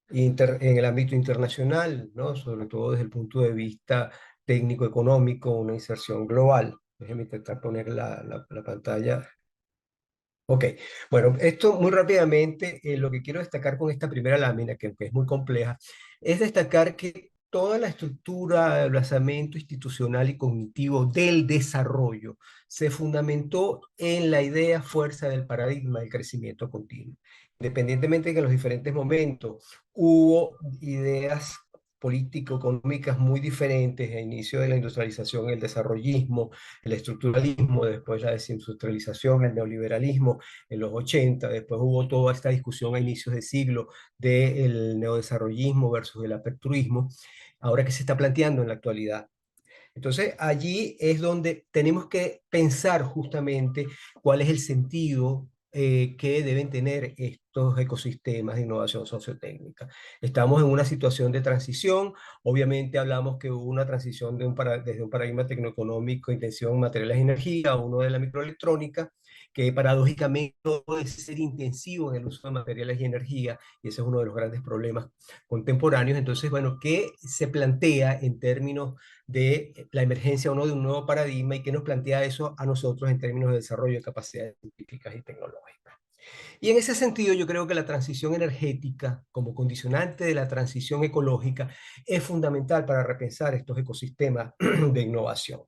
Speaker 4: en el ámbito internacional, ¿no? Sobre todo desde el punto de vista técnico-económico, una inserción global. Déjenme intentar poner la pantalla. Ok, bueno, esto muy rápidamente, lo que quiero destacar con esta primera lámina, que es muy compleja, es destacar que toda la estructura el basamento institucional y cognitivo del desarrollo se fundamentó en la idea fuerza del paradigma del crecimiento continuo. Independientemente de que en los diferentes momentos hubo ideas político-económicas muy diferentes a inicio de la industrialización, el desarrollismo, el estructuralismo, después la desindustrialización, el neoliberalismo en los 80, después hubo toda esta discusión a inicios de siglo del neodesarrollismo versus el aperturismo, ahora que se está planteando en la actualidad. Entonces, allí es donde tenemos que pensar justamente cuál es el sentido que deben tener estos ecosistemas de innovación sociotécnica. Estamos en una situación de transición. Obviamente hablamos que hubo una transición desde un paradigma tecnoeconómico, intensivo en materiales y energía, a uno de la microelectrónica, que paradójicamente no puede ser intensivo en el uso de materiales y energía, y ese es uno de los grandes problemas contemporáneos. Entonces, bueno, ¿qué se plantea en términos de la emergencia o no de un nuevo paradigma y qué nos plantea eso a nosotros en términos de desarrollo de capacidades científicas y tecnológicas? Y en ese sentido, yo creo que la transición energética, como condicionante de la transición ecológica, es fundamental para repensar estos ecosistemas de innovación.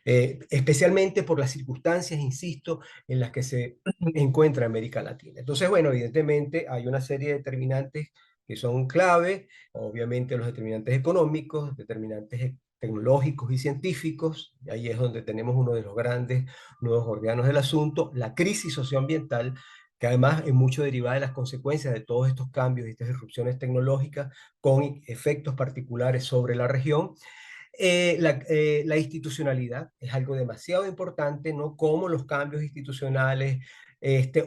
Speaker 4: Especialmente por las circunstancias, insisto, en las que se encuentra América Latina. Entonces, bueno, evidentemente hay una serie de determinantes que son clave, obviamente los determinantes económicos, determinantes tecnológicos y científicos, y ahí es donde tenemos uno de los grandes nuevos órganos del asunto, la crisis socioambiental, que además es mucho derivada de las consecuencias de todos estos cambios y estas disrupciones tecnológicas con efectos particulares sobre la región. La institucionalidad es algo demasiado importante, ¿no? Como los cambios institucionales,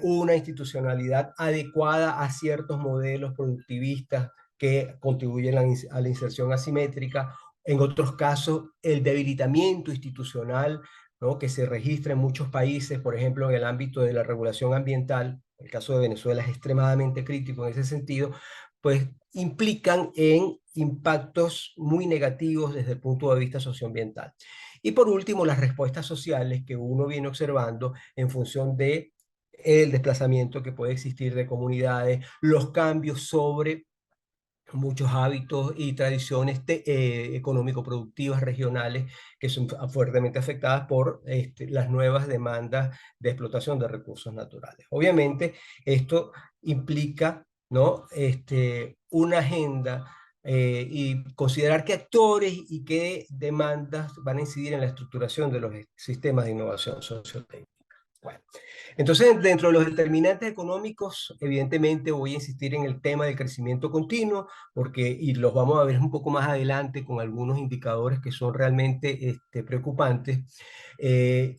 Speaker 4: una institucionalidad adecuada a ciertos modelos productivistas que contribuyen a la inserción asimétrica. En otros casos, el debilitamiento institucional, ¿no? Que se registra en muchos países, por ejemplo, en el ámbito de la regulación ambiental. El caso de Venezuela es extremadamente crítico en ese sentido, pues implican en impactos muy negativos desde el punto de vista socioambiental. Y por último, las respuestas sociales que uno viene observando en función de el desplazamiento que puede existir de comunidades, los cambios sobre muchos hábitos y tradiciones económico-productivas regionales que son fuertemente afectadas por las nuevas demandas de explotación de recursos naturales. Obviamente, esto implica, ¿no? Una agenda y considerar qué actores y qué demandas van a incidir en la estructuración de los sistemas de innovación sociotécnica. Bueno, entonces, dentro de los determinantes económicos, evidentemente voy a insistir en el tema del crecimiento continuo, porque, y los vamos a ver un poco más adelante con algunos indicadores que son realmente preocupantes.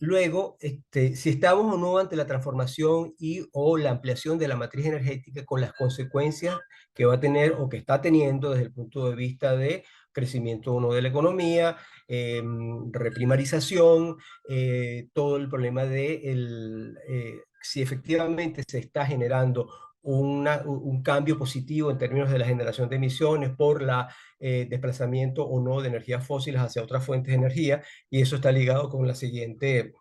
Speaker 4: Luego, si estamos o no ante la transformación y o la ampliación de la matriz energética con las consecuencias que va a tener o que está teniendo desde el punto de vista de crecimiento o no de la economía, reprimarización, todo el problema de si efectivamente se está generando un cambio positivo en términos de la generación de emisiones por la desplazamiento o no de energías fósiles hacia otras fuentes de energía, y eso está ligado con la siguiente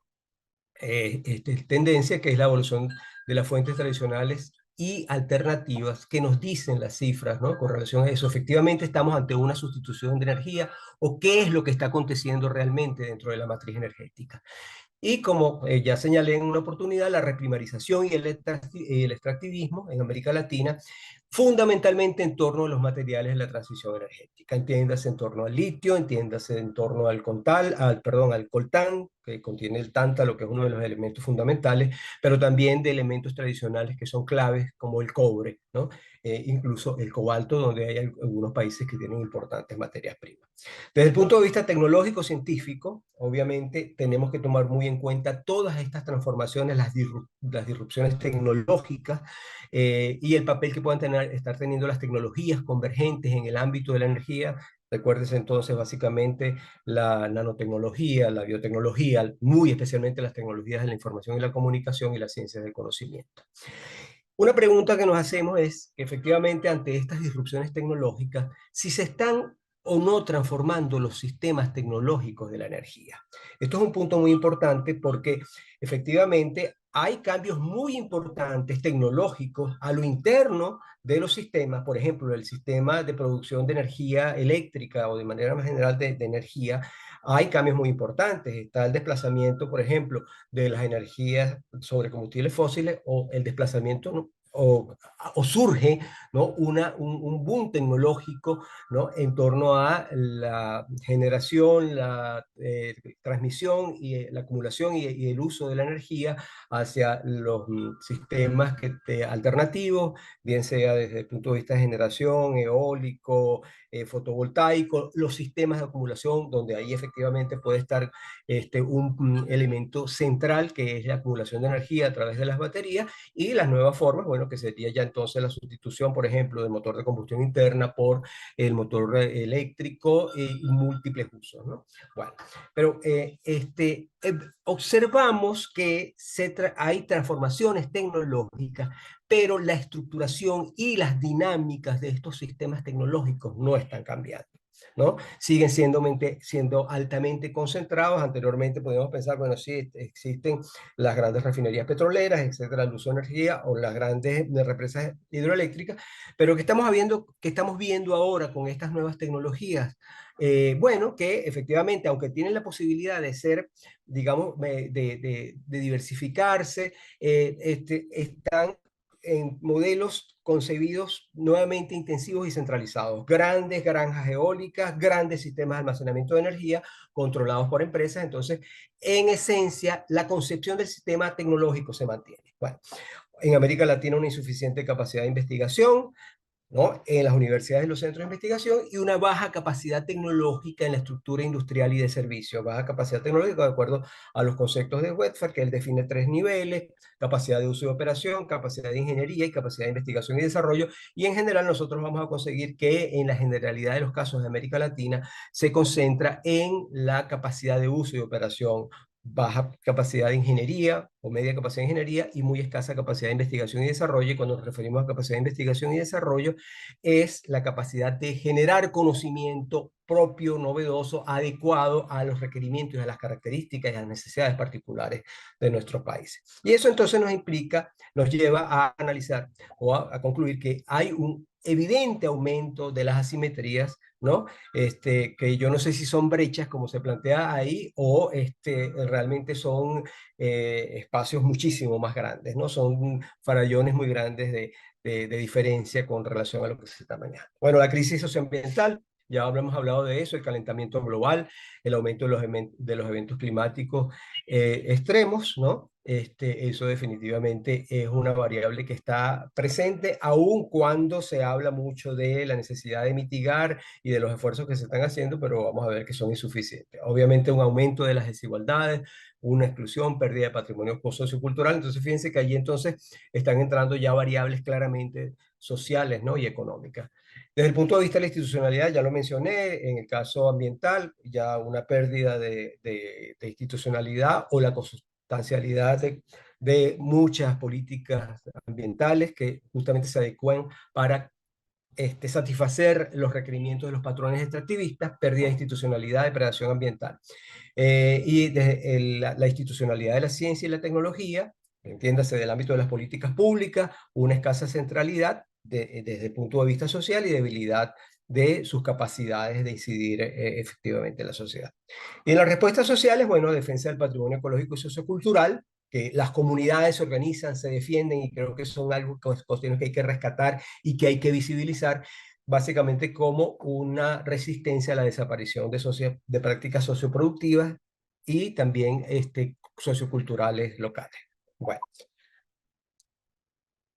Speaker 4: tendencia, que es la evolución de las fuentes tradicionales y alternativas que nos dicen las cifras, ¿no? Con relación a eso, efectivamente estamos ante una sustitución de energía o qué es lo que está aconteciendo realmente dentro de la matriz energética. Y como ya señalé en una oportunidad, la reprimarización y el extractivismo en América Latina, fundamentalmente en torno a los materiales de la transición energética. Entiéndase en torno al litio, entiéndase en torno al al coltán, que contiene el tántalo, que es uno de los elementos fundamentales, pero también de elementos tradicionales que son claves, como el cobre, ¿no? Incluso el cobalto, donde hay algunos países que tienen importantes materias primas. Desde el punto de vista tecnológico, científico, obviamente tenemos que tomar muy en cuenta todas estas transformaciones, las disrupciones tecnológicas y el papel que puedan estar teniendo las tecnologías convergentes en el ámbito de la energía. Recuérdense entonces básicamente la nanotecnología, la biotecnología, muy especialmente las tecnologías de la información y la comunicación y las ciencias del conocimiento. Una pregunta que nos hacemos es que efectivamente ante estas disrupciones tecnológicas, si se están o no transformando los sistemas tecnológicos de la energía. Esto es un punto muy importante porque efectivamente hay cambios muy importantes tecnológicos a lo interno de los sistemas, por ejemplo, el sistema de producción de energía eléctrica o de manera más general de energía. Hay cambios muy importantes. Está el desplazamiento, por ejemplo, de las energías sobre combustibles fósiles o el desplazamiento o surge, ¿no? un boom tecnológico, ¿no? En torno a la generación, la transmisión y la acumulación y el uso de la energía hacia los sistemas alternativos, bien sea desde el punto de vista de generación, eólico, fotovoltaico, los sistemas de acumulación, donde ahí efectivamente puede estar un elemento central que es la acumulación de energía a través de las baterías, y las nuevas formas, bueno, que sería ya entonces la sustitución, por ejemplo, del motor de combustión interna por el motor eléctrico y múltiples usos, ¿no? Bueno, pero observamos que hay transformaciones tecnológicas, pero la estructuración y las dinámicas de estos sistemas tecnológicos no están cambiando, ¿no? Siguen siendo altamente concentrados. Anteriormente podemos pensar, bueno, sí, existen las grandes refinerías petroleras, etcétera, el uso de energía, o las grandes represas hidroeléctricas, pero que estamos viendo ahora con estas nuevas tecnologías, bueno, que efectivamente, aunque tienen la posibilidad de ser, digamos, de diversificarse, están en modelos concebidos nuevamente intensivos y centralizados. Grandes granjas eólicas, grandes sistemas de almacenamiento de energía controlados por empresas. Entonces, en esencia, la concepción del sistema tecnológico se mantiene. Bueno, en América Latina una insuficiente capacidad de investigación, ¿no? En las universidades y los centros de investigación, y una baja capacidad tecnológica en la estructura industrial y de servicio. Baja capacidad tecnológica de acuerdo a los conceptos de Wetford, que él define 3 niveles: capacidad de uso y operación, capacidad de ingeniería y capacidad de investigación y desarrollo. Y en general nosotros vamos a conseguir que en la generalidad de los casos de América Latina se concentra en la capacidad de uso y operación, baja capacidad de ingeniería o media capacidad de ingeniería y muy escasa capacidad de investigación y desarrollo. Y cuando nos referimos a capacidad de investigación y desarrollo, es la capacidad de generar conocimiento propio, novedoso, adecuado a los requerimientos, a las características y a las necesidades particulares de nuestro país. Y eso entonces nos lleva a analizar o a concluir que hay un evidente aumento de las asimetrías, ¿no? Que yo no sé si son brechas como se plantea ahí, o realmente son espacios muchísimo más grandes, ¿no? Son farallones muy grandes de diferencia con relación a lo que se está manejando. Bueno, la crisis socioambiental, ya hemos hablado de eso: el calentamiento global, el aumento de los eventos climáticos extremos, ¿no? Eso definitivamente es una variable que está presente, aun cuando se habla mucho de la necesidad de mitigar y de los esfuerzos que se están haciendo, pero vamos a ver que son insuficientes. Obviamente un aumento de las desigualdades, una exclusión, pérdida de patrimonio sociocultural. Entonces fíjense que allí entonces están entrando ya variables claramente sociales, ¿no? Y económicas. Desde el punto de vista de la institucionalidad, ya lo mencioné: en el caso ambiental, ya una pérdida de institucionalidad, o la consustancialidad de muchas políticas ambientales que justamente se adecúan para satisfacer los requerimientos de los patrones extractivistas. Pérdida de institucionalidad, depredación ambiental. Y la institucionalidad de la ciencia y la tecnología, entiéndase del ámbito de las políticas públicas, una escasa centralidad desde el punto de vista social y debilidad de sus capacidades de incidir efectivamente en la sociedad. Y en las respuestas sociales, bueno, defensa del patrimonio ecológico y sociocultural, que las comunidades se organizan, se defienden, y creo que son algo, cuestiones que hay que rescatar y que hay que visibilizar, básicamente como una resistencia a la desaparición de prácticas socioproductivas y también socioculturales locales. Bueno.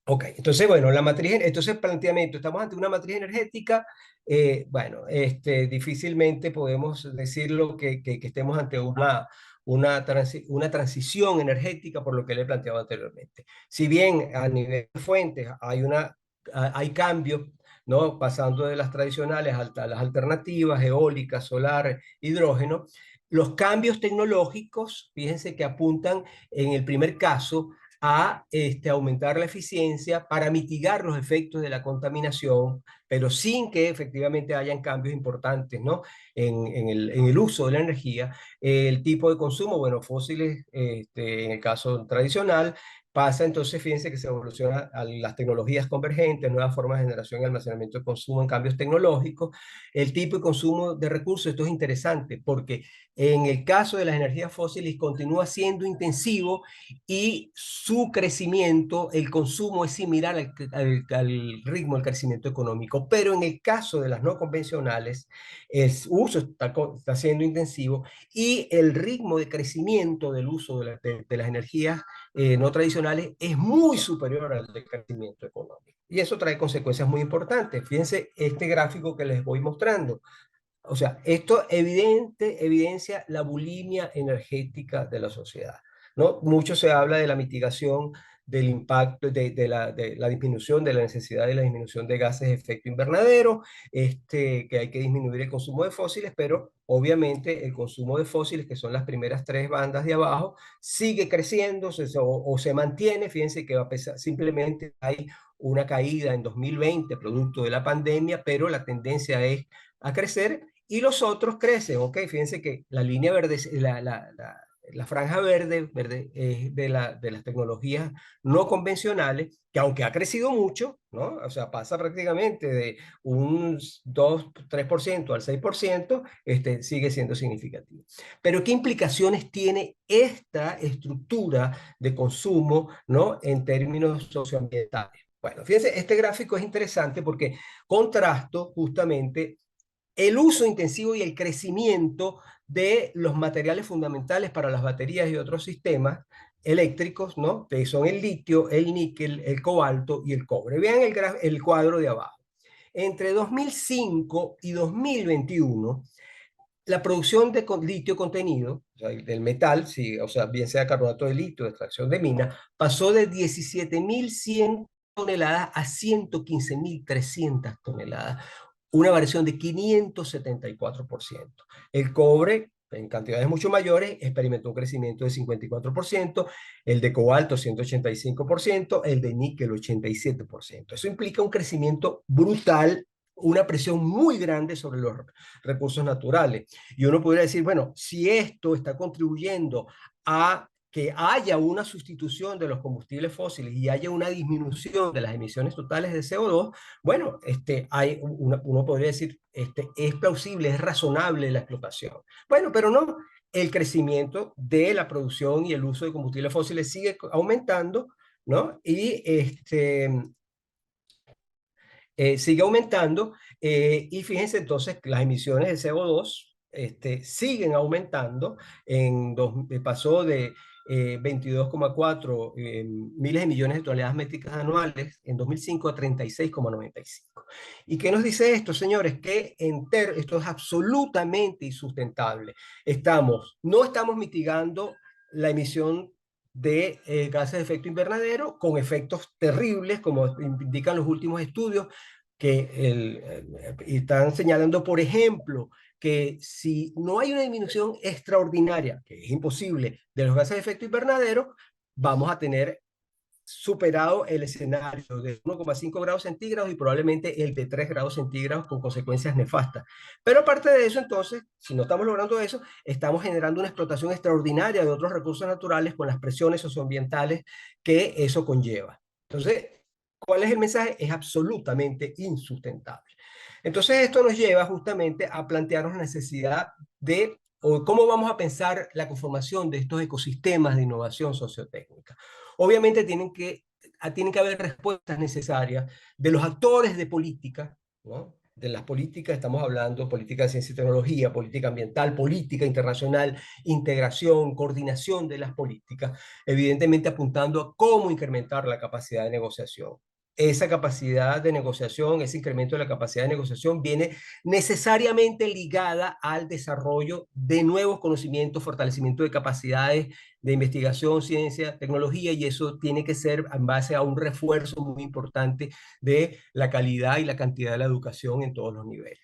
Speaker 4: Ok, entonces, bueno, entonces planteamiento: estamos ante una matriz energética. Bueno, difícilmente podemos decirlo que estemos ante una transición energética, por lo que le he planteado anteriormente. Si bien a nivel de fuentes hay cambios, ¿no? Pasando de las tradicionales a las alternativas, eólica, solar, hidrógeno, los cambios tecnológicos, fíjense que apuntan en el primer caso a aumentar la eficiencia para mitigar los efectos de la contaminación, pero sin que efectivamente hayan cambios importantes, ¿no? En el uso de la energía. El tipo de consumo, bueno, fósiles en el caso tradicional, pasa entonces, fíjense que se evoluciona a las tecnologías convergentes, nuevas formas de generación y almacenamiento de consumo en cambios tecnológicos, el tipo de consumo de recursos. Esto es interesante porque en el caso de las energías fósiles continúa siendo intensivo y su crecimiento, el consumo es similar al ritmo del crecimiento económico, pero en el caso de las no convencionales, el uso está siendo intensivo y el ritmo de crecimiento del uso de las energías no tradicionales es muy superior al de crecimiento económico. Y eso trae consecuencias muy importantes. Fíjense este gráfico que les voy mostrando. O sea, esto evidencia la bulimia energética de la sociedad, ¿no? Mucho se habla de la mitigación del impacto, de la disminución de la necesidad de la disminución de gases de efecto invernadero, que hay que disminuir el consumo de fósiles, pero obviamente el consumo de fósiles, que son las primeras tres bandas de abajo, sigue creciendo o se mantiene. Fíjense que a pesar, simplemente hay una caída en 2020 producto de la pandemia, pero la tendencia es a crecer y los otros crecen, ¿ok? Fíjense que la línea verde, la franja verde es de las tecnologías no convencionales, que aunque ha crecido mucho, ¿no? O sea, pasa prácticamente de un 2-3% al 6%, sigue siendo significativo. Pero ¿qué implicaciones tiene esta estructura de consumo, ¿no? En términos socioambientales? Bueno, fíjense, este gráfico es interesante porque contrasto justamente el uso intensivo y el crecimiento de los materiales fundamentales para las baterías y otros sistemas eléctricos, ¿no? Que son el litio, el níquel, el cobalto y el cobre. Vean el cuadro de abajo. Entre 2005 y 2021, la producción de litio contenido, o sea, del metal, sí, o sea, bien sea carbonato de litio, de extracción de mina, pasó de 17.100 toneladas a 115.300 toneladas, una variación de 574%. El cobre, en cantidades mucho mayores, experimentó un crecimiento de 54%, el de cobalto 185%, el de níquel 87%. Eso implica un crecimiento brutal, una presión muy grande sobre los recursos naturales. Y uno podría decir, bueno, si esto está contribuyendo a que haya una sustitución de los combustibles fósiles y haya una disminución de las emisiones totales de CO2, bueno, uno podría decir, es plausible, es razonable la explotación. Bueno, pero no, el crecimiento de la producción y el uso de combustibles fósiles sigue aumentando, ¿no? Y sigue aumentando, y fíjense entonces que las emisiones de CO2 siguen aumentando. Pasó de 22,4 miles de millones de toneladas métricas anuales en 2005 a 36,95. ¿Y qué nos dice esto, señores? Que esto es absolutamente insustentable. No estamos mitigando la emisión de gases de efecto invernadero con efectos terribles, como indican los últimos estudios, están señalando, por ejemplo, que si no hay una disminución extraordinaria, que es imposible, de los gases de efecto invernadero, vamos a tener superado el escenario de 1,5 grados centígrados y probablemente el de 3 grados centígrados con consecuencias nefastas. Pero aparte de eso, entonces, si no estamos logrando eso, estamos generando una explotación extraordinaria de otros recursos naturales con las presiones socioambientales que eso conlleva. Entonces, ¿cuál es el mensaje? Es absolutamente insustentable. Entonces, esto nos lleva justamente a plantearnos la necesidad de o cómo vamos a pensar la conformación de estos ecosistemas de innovación sociotécnica. Obviamente tienen que haber respuestas necesarias de los actores de política, ¿no? De las políticas, estamos hablando política de ciencia y tecnología, política ambiental, política internacional, integración, coordinación de las políticas, evidentemente apuntando a cómo incrementar la capacidad de negociación. Esa capacidad de negociación, ese incremento de la capacidad de negociación viene necesariamente ligada al desarrollo de nuevos conocimientos, fortalecimiento de capacidades de investigación, ciencia, tecnología, y eso tiene que ser en base a un refuerzo muy importante de la calidad y la cantidad de la educación en todos los niveles.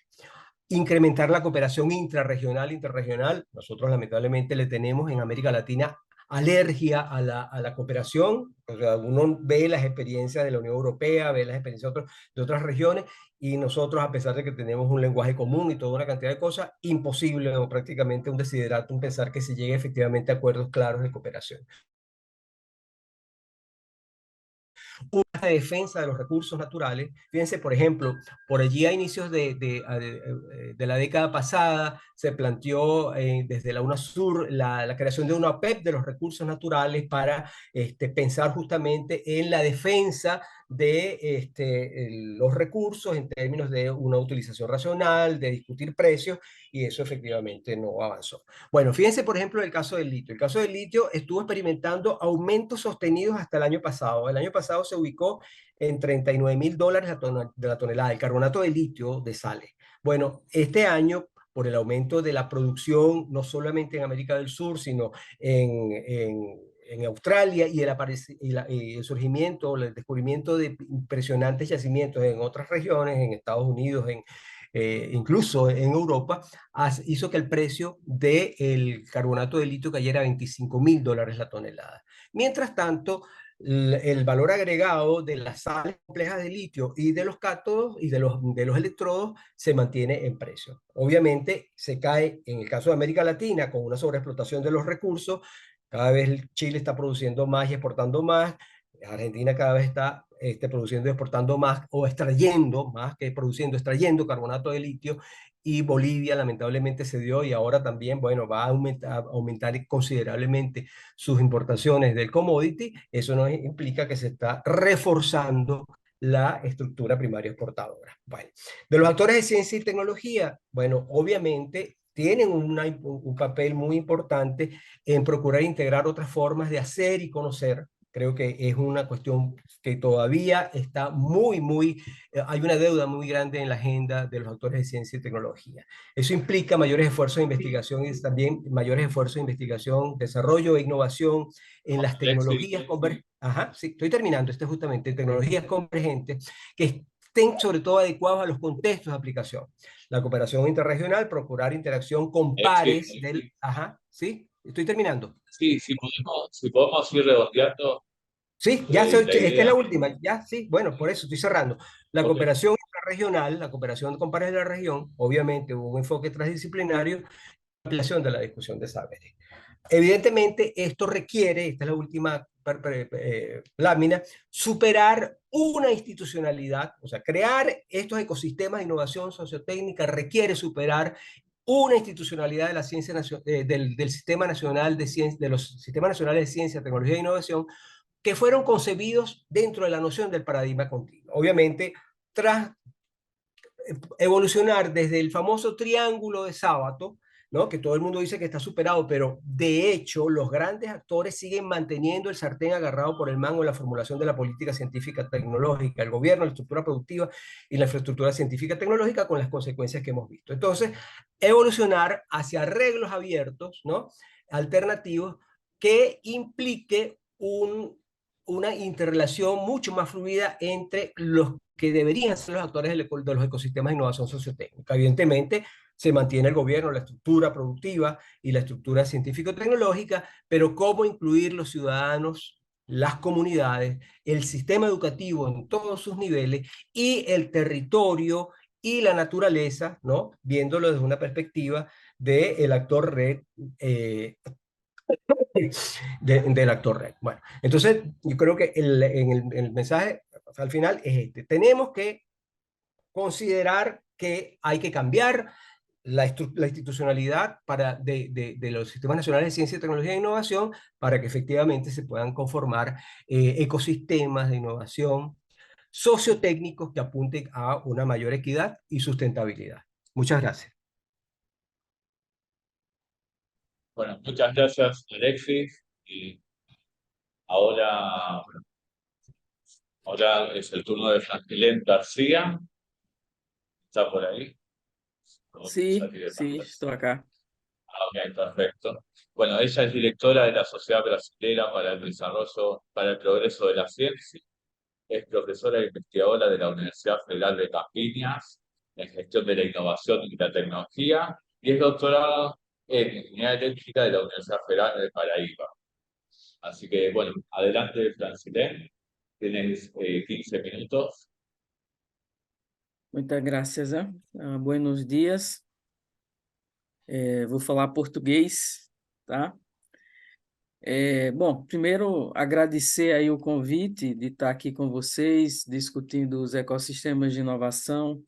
Speaker 4: Incrementar la cooperación interregional. Nosotros lamentablemente le tenemos en América Latina alergia a la cooperación. O sea, uno ve las experiencias de la Unión Europea, ve las experiencias de otras regiones, y nosotros, a pesar de que tenemos un lenguaje común y toda una cantidad de cosas, imposible o prácticamente un desideratum pensar que se llegue efectivamente a acuerdos claros de cooperación. una de defensa de los recursos naturales. Fíjense, por ejemplo, por allí a inicios de la década pasada se planteó desde la UNASUR la creación de una OPEP de los recursos naturales para pensar justamente en la defensa de los recursos en términos de una utilización racional, de discutir precios, y eso efectivamente no avanzó. Bueno, fíjense por ejemplo el caso del litio. El caso del litio estuvo experimentando aumentos sostenidos hasta el año pasado. El año pasado se ubicó en $39.000 de la tonelada, el carbonato de litio de sales. Bueno, este año, por el aumento de la producción, no solamente en América del Sur, sino en Australia y el surgimiento, el descubrimiento de impresionantes yacimientos en otras regiones, en Estados Unidos, incluso en Europa, hizo que el precio del carbonato de litio cayera a $25.000 la tonelada. Mientras tanto, el valor agregado de las sales complejas de litio y de los cátodos y de los electrodos se mantiene en precio. Obviamente se cae, en el caso de América Latina, con una sobreexplotación de los recursos. Cada vez Chile está produciendo más y exportando más. Argentina cada vez está produciendo y exportando más, o extrayendo más que produciendo, extrayendo carbonato de litio. Y Bolivia lamentablemente se dio, y ahora también, bueno, va a aumentar considerablemente sus importaciones del commodity. Eso nos implica que se está reforzando la estructura primaria exportadora. Bueno, de los actores de ciencia y tecnología, bueno, obviamente tienen un papel muy importante en procurar integrar otras formas de hacer y conocer. Creo que es una cuestión que todavía está hay una deuda muy grande en la agenda de los actores de ciencia y tecnología. Eso implica mayores esfuerzos de investigación y también mayores esfuerzos de investigación, desarrollo e innovación en las tecnologías convergentes. Ajá, sí, estoy terminando. Justamente tecnologías convergentes que estén sobre todo adecuados a los contextos de aplicación. La cooperación interregional, procurar interacción con pares del... Ajá, sí, estoy terminando.
Speaker 1: Sí, si podemos ir redondeando
Speaker 4: Sí,
Speaker 1: la
Speaker 4: esta es la
Speaker 1: idea.
Speaker 4: última, ya, sí, bueno, por eso estoy cerrando. La
Speaker 1: Ok.
Speaker 4: cooperación regional, la cooperación con pares de la región, obviamente hubo un enfoque transdisciplinario, ampliación de la discusión de saberes. Evidentemente, esto requiere, esta es la última lámina, superar una institucionalidad, o sea, crear estos ecosistemas de innovación sociotécnica requiere superar una institucionalidad de la ciencia del Sistema Nacional de Ciencia, de los Sistemas Nacionales de Ciencia, Tecnología e Innovación, que fueron concebidos dentro de la noción del paradigma continuo. Obviamente, tras evolucionar desde el famoso triángulo de Sábato, ¿no? Que todo el mundo dice que está superado, pero de hecho los grandes actores siguen manteniendo el sartén agarrado por el mango en la formulación de la política científica tecnológica, el gobierno, la estructura productiva y la infraestructura científica tecnológica, con las consecuencias que hemos visto. Entonces, evolucionar hacia arreglos abiertos, ¿no? Alternativos, que implique una interrelación mucho más fluida entre los que deberían ser los actores de los ecosistemas de innovación sociotécnica. Evidentemente, se mantiene el gobierno, la estructura productiva y la estructura científico-tecnológica, pero cómo incluir los ciudadanos, las comunidades, el sistema educativo en todos sus niveles y el territorio y la naturaleza, ¿no? Viéndolo desde una perspectiva del actor red, del actor red. Bueno, entonces yo creo que el mensaje al final es este: tenemos que considerar que hay que cambiar la institucionalidad de los sistemas nacionales de ciencia, tecnología e innovación, para que efectivamente se puedan conformar ecosistemas de innovación sociotécnicos que apunten a una mayor equidad y sustentabilidad. Muchas gracias.
Speaker 1: Bueno, muchas gracias, Alexis. Y ahora, ahora es el turno de Franquilén García. ¿Está por ahí?
Speaker 5: Sí, sí, estou acá.
Speaker 1: Ok, perfecto. Bueno, ella es directora de la Sociedad Brasilera para el Desarrollo, para el Progreso de la Ciencia. Es profesora e investigadora de la Universidad Federal de Campinas en Gestión de la Innovación y la Tecnología y es doctorada en Ingeniería Eléctrica de la Universidad Federal de Paraíba. Así que, bueno, adelante, Francilén. Tienes 15 minutos.
Speaker 5: Muitas graças. Buenos dias. Vou falar português, tá? Bom, primeiro agradecer aí o convite de estar aqui com vocês, discutindo os ecossistemas de inovação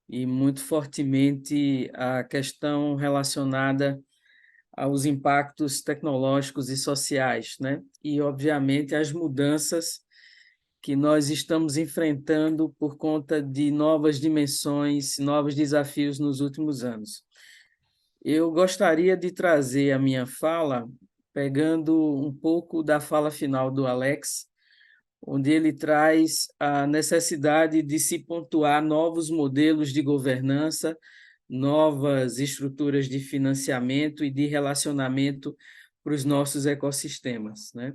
Speaker 5: e muito fortemente a questão relacionada aos impactos tecnológicos e sociais, né? E, obviamente, as mudanças que nós estamos enfrentando por conta de novas dimensões, novos desafios nos últimos anos. Eu gostaria de trazer a minha fala pegando um pouco da fala final do Alex, onde ele traz a necessidade de se pontuar novos modelos de governança, novas estruturas de financiamento e de relacionamento para os nossos ecossistemas, né?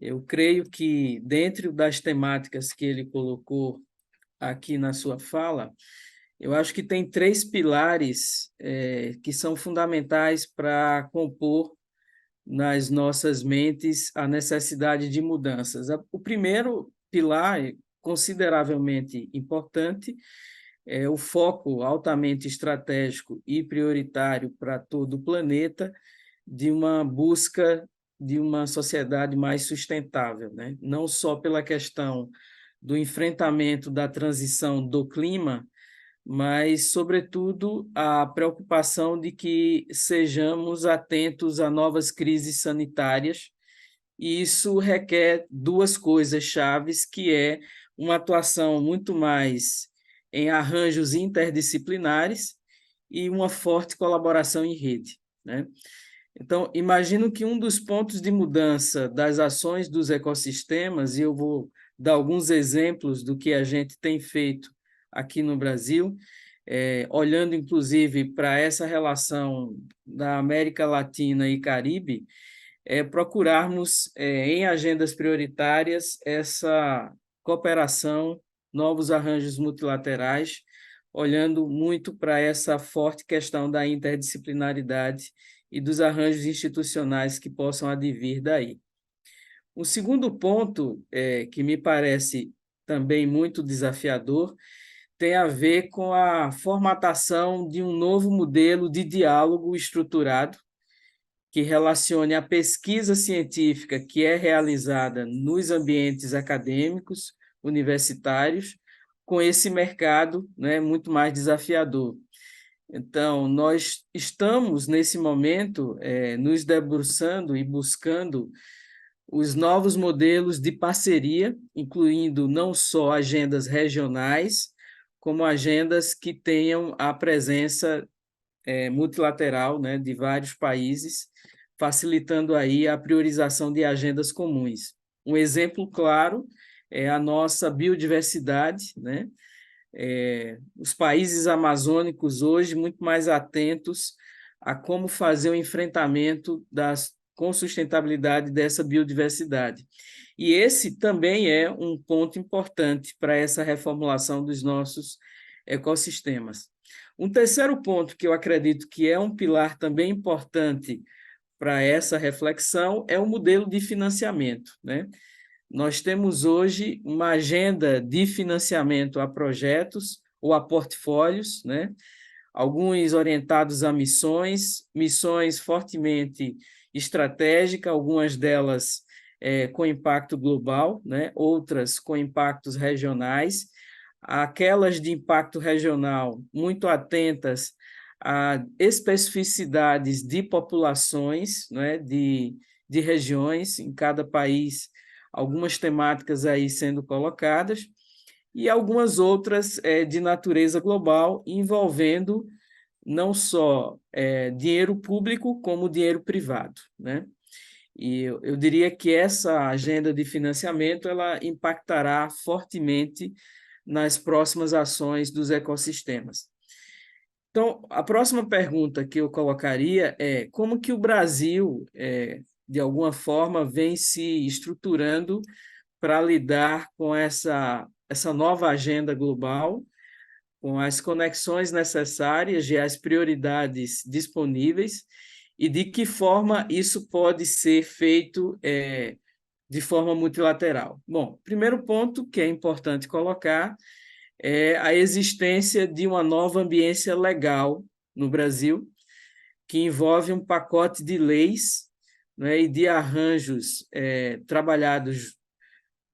Speaker 5: Eu creio que, dentro das temáticas que ele colocou aqui na sua fala, eu acho que tem três pilares que são fundamentais para compor nas nossas mentes a necessidade de mudanças. O primeiro pilar, consideravelmente importante, é o foco altamente estratégico e prioritário para todo o planeta de uma busca de uma sociedade mais sustentável, né? Não só pela questão do enfrentamento da transição do clima, mas, sobretudo, a preocupação de que sejamos atentos a novas crises sanitárias, e isso requer duas coisas chaves, que é uma atuação muito mais em arranjos interdisciplinares e uma forte colaboração em rede, né? Então, imagino que um dos pontos de mudança das ações dos ecossistemas, e eu vou dar alguns exemplos do que a gente tem feito aqui no Brasil, olhando inclusive para essa relação da América Latina e Caribe, procurarmos em agendas prioritárias essa cooperação, novos arranjos multilaterais, olhando muito para essa forte questão da interdisciplinaridade e dos arranjos institucionais que possam advir daí. O segundo ponto, que me parece também muito desafiador, tem a ver com a formatação de um novo modelo de diálogo estruturado que relacione a pesquisa científica que é realizada nos ambientes acadêmicos, universitários, com esse mercado, né, muito mais desafiador. Então, nós estamos, nesse momento, nos debruçando e buscando os novos modelos de parceria, incluindo não só agendas regionais, como agendas que tenham a presença multilateral, né, de vários países, facilitando aí a priorização de agendas comuns. Um exemplo claro é a nossa biodiversidade, né? Os países amazônicos hoje muito mais atentos a como fazer o enfrentamento com sustentabilidade dessa biodiversidade. E esse também é um ponto importante para essa reformulação dos nossos ecossistemas. Um terceiro ponto que eu acredito que é um pilar também importante para essa reflexão é o modelo de financiamento, né? Nós temos hoje uma agenda de financiamento a projetos ou a portfólios, né? Alguns orientados a missões fortemente estratégicas, algumas delas com impacto global, né? Outras com impactos regionais, aquelas de impacto regional muito atentas a especificidades de populações, né? de regiões em cada país, algumas temáticas aí sendo colocadas, e algumas outras de natureza global, envolvendo não só dinheiro público, como dinheiro privado, né? E eu diria que essa agenda de financiamento ela impactará fortemente nas próximas ações dos ecossistemas. Então, a próxima pergunta que eu colocaria é como que o Brasil, de alguma forma, vem se estruturando para lidar com essa nova agenda global, com as conexões necessárias e as prioridades disponíveis, e de que forma isso pode ser feito de forma multilateral. Bom, primeiro ponto que é importante colocar é a existência de uma nova ambiência legal no Brasil, que envolve um pacote de leis né, e de arranjos trabalhados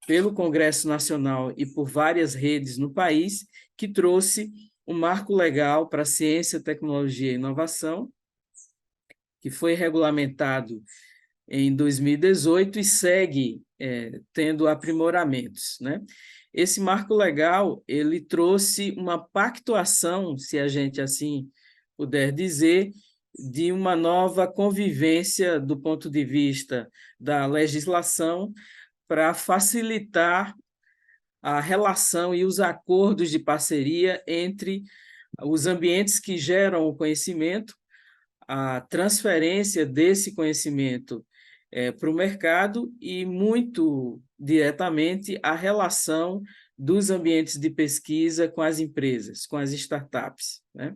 Speaker 5: pelo Congresso Nacional e por várias redes no país, que trouxe um marco legal para a ciência, tecnologia e inovação, que foi regulamentado em 2018 e segue tendo aprimoramentos, né? Esse marco legal, ele trouxe uma pactuação, se a gente assim puder dizer, de uma nova convivência do ponto de vista da legislação para facilitar a relação e os acordos de parceria entre os ambientes que geram o conhecimento, a transferência desse conhecimento para o mercado e, muito diretamente, a relação dos ambientes de pesquisa com as empresas, com as startups, né?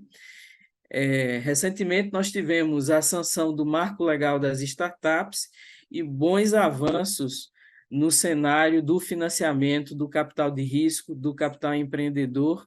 Speaker 5: Recentemente, nós tivemos a sanção do Marco Legal das Startups e bons avanços no cenário do financiamento, do capital de risco, do capital empreendedor,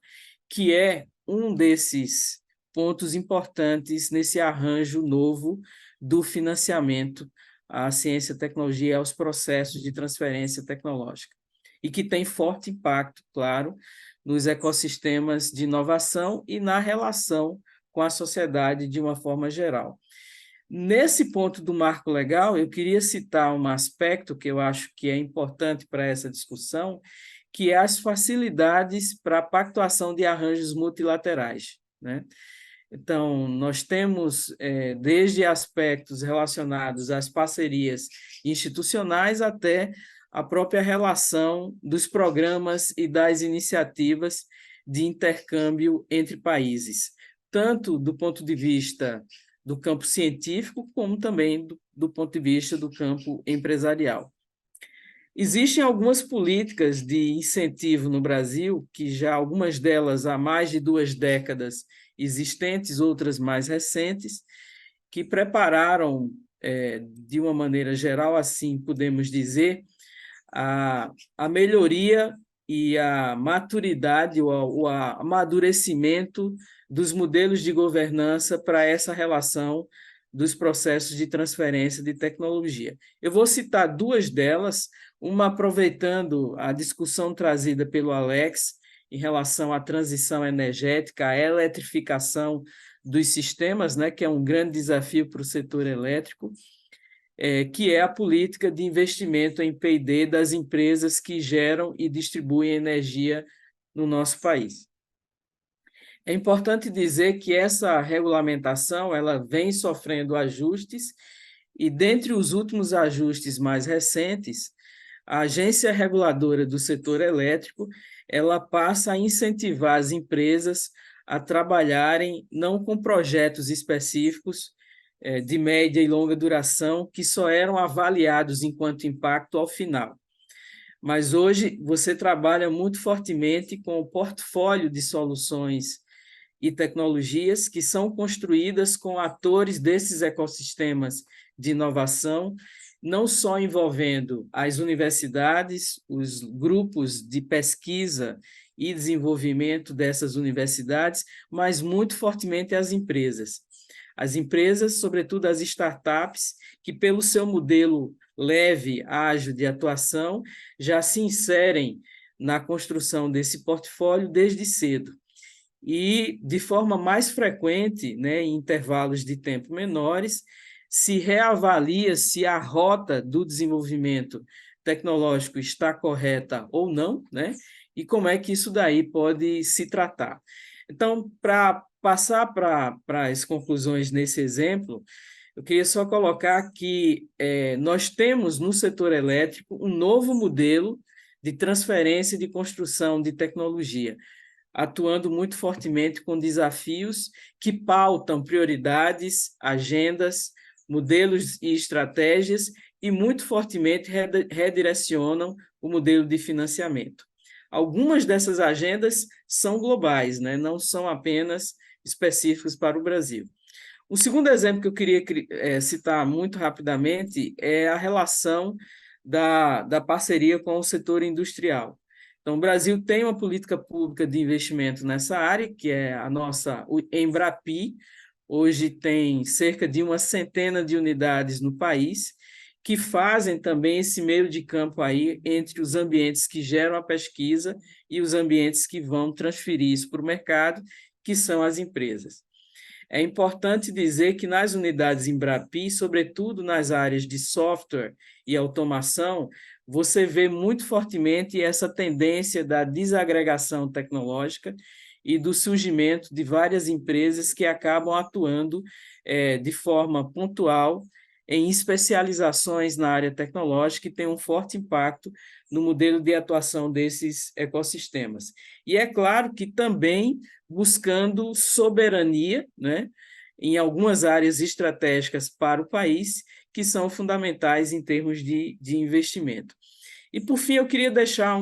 Speaker 5: que é um desses pontos importantes nesse arranjo novo do financiamento à ciência e tecnologia e aos processos de transferência tecnológica, e que tem forte impacto, claro, nos ecossistemas de inovação e na relação com a sociedade de uma forma geral. Nesse ponto do marco legal, eu queria citar um aspecto que eu acho que é importante para essa discussão, que é as facilidades para a pactuação de arranjos multilaterais, né? Então, nós temos desde aspectos relacionados às parcerias institucionais até a própria relação dos programas e das iniciativas de intercâmbio entre países, tanto do ponto de vista do campo científico, como também do ponto de vista do campo empresarial. Existem algumas políticas de incentivo no Brasil, que já algumas delas há mais de 2 décadas existentes, outras mais recentes, que prepararam, de uma maneira geral, assim podemos dizer, a melhoria e a maturidade, o amadurecimento dos modelos de governança para essa relação dos processos de transferência de tecnologia. Eu vou citar 2 delas, uma aproveitando a discussão trazida pelo Alex em relação à transição energética, à eletrificação dos sistemas, né, que é um grande desafio para o setor elétrico, que é a política de investimento em P&D das empresas que geram e distribuem energia no nosso país. É importante dizer que essa regulamentação ela vem sofrendo ajustes e, dentre os últimos ajustes mais recentes, a Agência Reguladora do Setor Elétrico ela passa a incentivar as empresas a trabalharem não com projetos específicos de média e longa duração que só eram avaliados enquanto impacto ao final. Mas hoje você trabalha muito fortemente com o portfólio de soluções e tecnologias que são construídas com atores desses ecossistemas de inovação, não só envolvendo as universidades, os grupos de pesquisa e desenvolvimento dessas universidades, mas muito fortemente as empresas. As empresas, sobretudo as startups, que pelo seu modelo leve, ágil de atuação, já se inserem na construção desse portfólio desde cedo. E, de forma mais frequente, né, em intervalos de tempo menores, se reavalia se a rota do desenvolvimento tecnológico está correta ou não, né, e como é que isso daí pode se tratar. Então, para passar para as conclusões nesse exemplo, eu queria só colocar que nós temos no setor elétrico um novo modelo de transferência e de construção de tecnologia, atuando muito fortemente com desafios que pautam prioridades, agendas, modelos e estratégias e muito fortemente redirecionam o modelo de financiamento. Algumas dessas agendas são globais, né? Não são apenas específicas para o Brasil. O segundo exemplo que eu queria citar muito rapidamente é a relação da parceria com o setor industrial. Então, o Brasil tem uma política pública de investimento nessa área, que é a nossa Embrapi. Hoje tem cerca de 100 de unidades no país, que fazem também esse meio de campo aí entre os ambientes que geram a pesquisa e os ambientes que vão transferir isso para o mercado, que são as empresas. É importante dizer que nas unidades Embrapi, sobretudo nas áreas de software e automação, você vê muito fortemente essa tendência da desagregação tecnológica e do surgimento de várias empresas que acabam atuando de forma pontual em especializações na área tecnológica que tem um forte impacto no modelo de atuação desses ecossistemas. E é claro que também buscando soberania, né, em algumas áreas estratégicas para o país, que são fundamentais em termos de investimento. E, por fim, eu queria deixar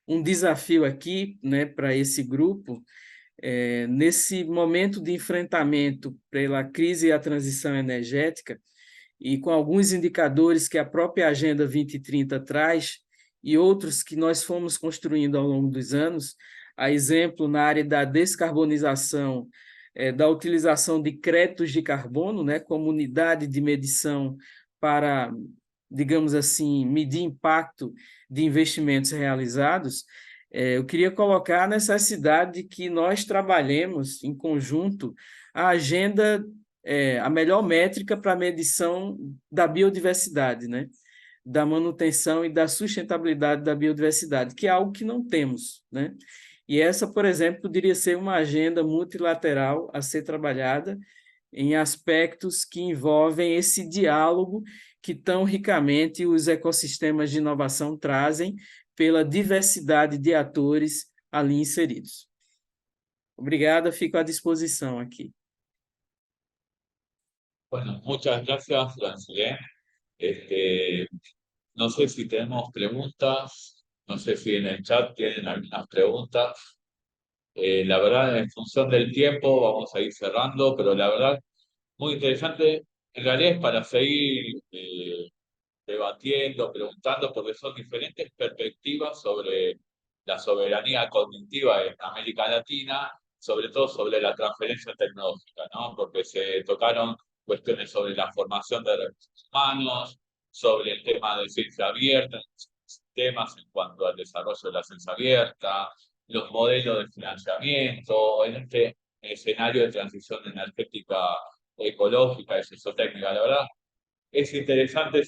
Speaker 5: um desafio aqui, né, para esse grupo, nesse momento de enfrentamento pela crise e a transição energética, e com alguns indicadores que a própria Agenda 2030 traz, e outros que nós fomos construindo ao longo dos anos, a exemplo na área da descarbonização, da utilização de créditos de carbono, né, como unidade de medição para, digamos assim, medir impacto de investimentos realizados. Eu queria colocar a necessidade de que nós trabalhemos em conjunto a agenda, a melhor métrica para a medição da biodiversidade, né? Da manutenção e da sustentabilidade da biodiversidade, que é algo que não temos, né? E essa, por exemplo, poderia ser uma agenda multilateral a ser trabalhada em aspectos que envolvem esse diálogo que tão ricamente os ecossistemas de inovação trazem pela diversidade de atores ali inseridos. Obrigado, fico à disposição aqui.
Speaker 1: Bueno, muchas gracias, Francilé. No sé si tenemos preguntas, no sé si en el chat tienen algunas preguntas. La verdad, en función del tiempo, vamos a ir cerrando, pero la verdad, muy interesante. En realidad es para seguir debatiendo, preguntando, porque son diferentes perspectivas sobre la soberanía cognitiva en América Latina, sobre todo sobre la transferencia tecnológica, ¿no? Porque se tocaron cuestiones sobre la formación de recursos humanos, sobre el tema de ciencia abierta, temas en cuanto al desarrollo de la ciencia abierta, los modelos de financiamiento, en este escenario de transición energética ecológica y sociotécnica, la verdad es interesante,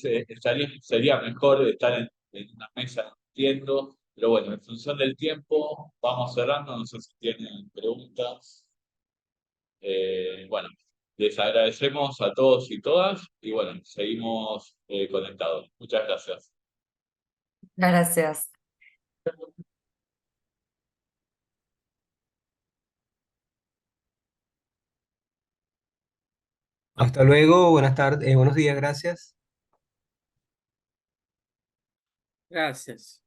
Speaker 1: sería mejor estar en una mesa discutiendo, pero bueno, en función del tiempo, vamos cerrando, no sé si tienen preguntas. Bueno, les agradecemos a todos y todas y bueno, seguimos conectados. Muchas gracias.
Speaker 3: Gracias.
Speaker 4: Hasta luego, buenas tardes, buenos días, gracias.
Speaker 5: Gracias.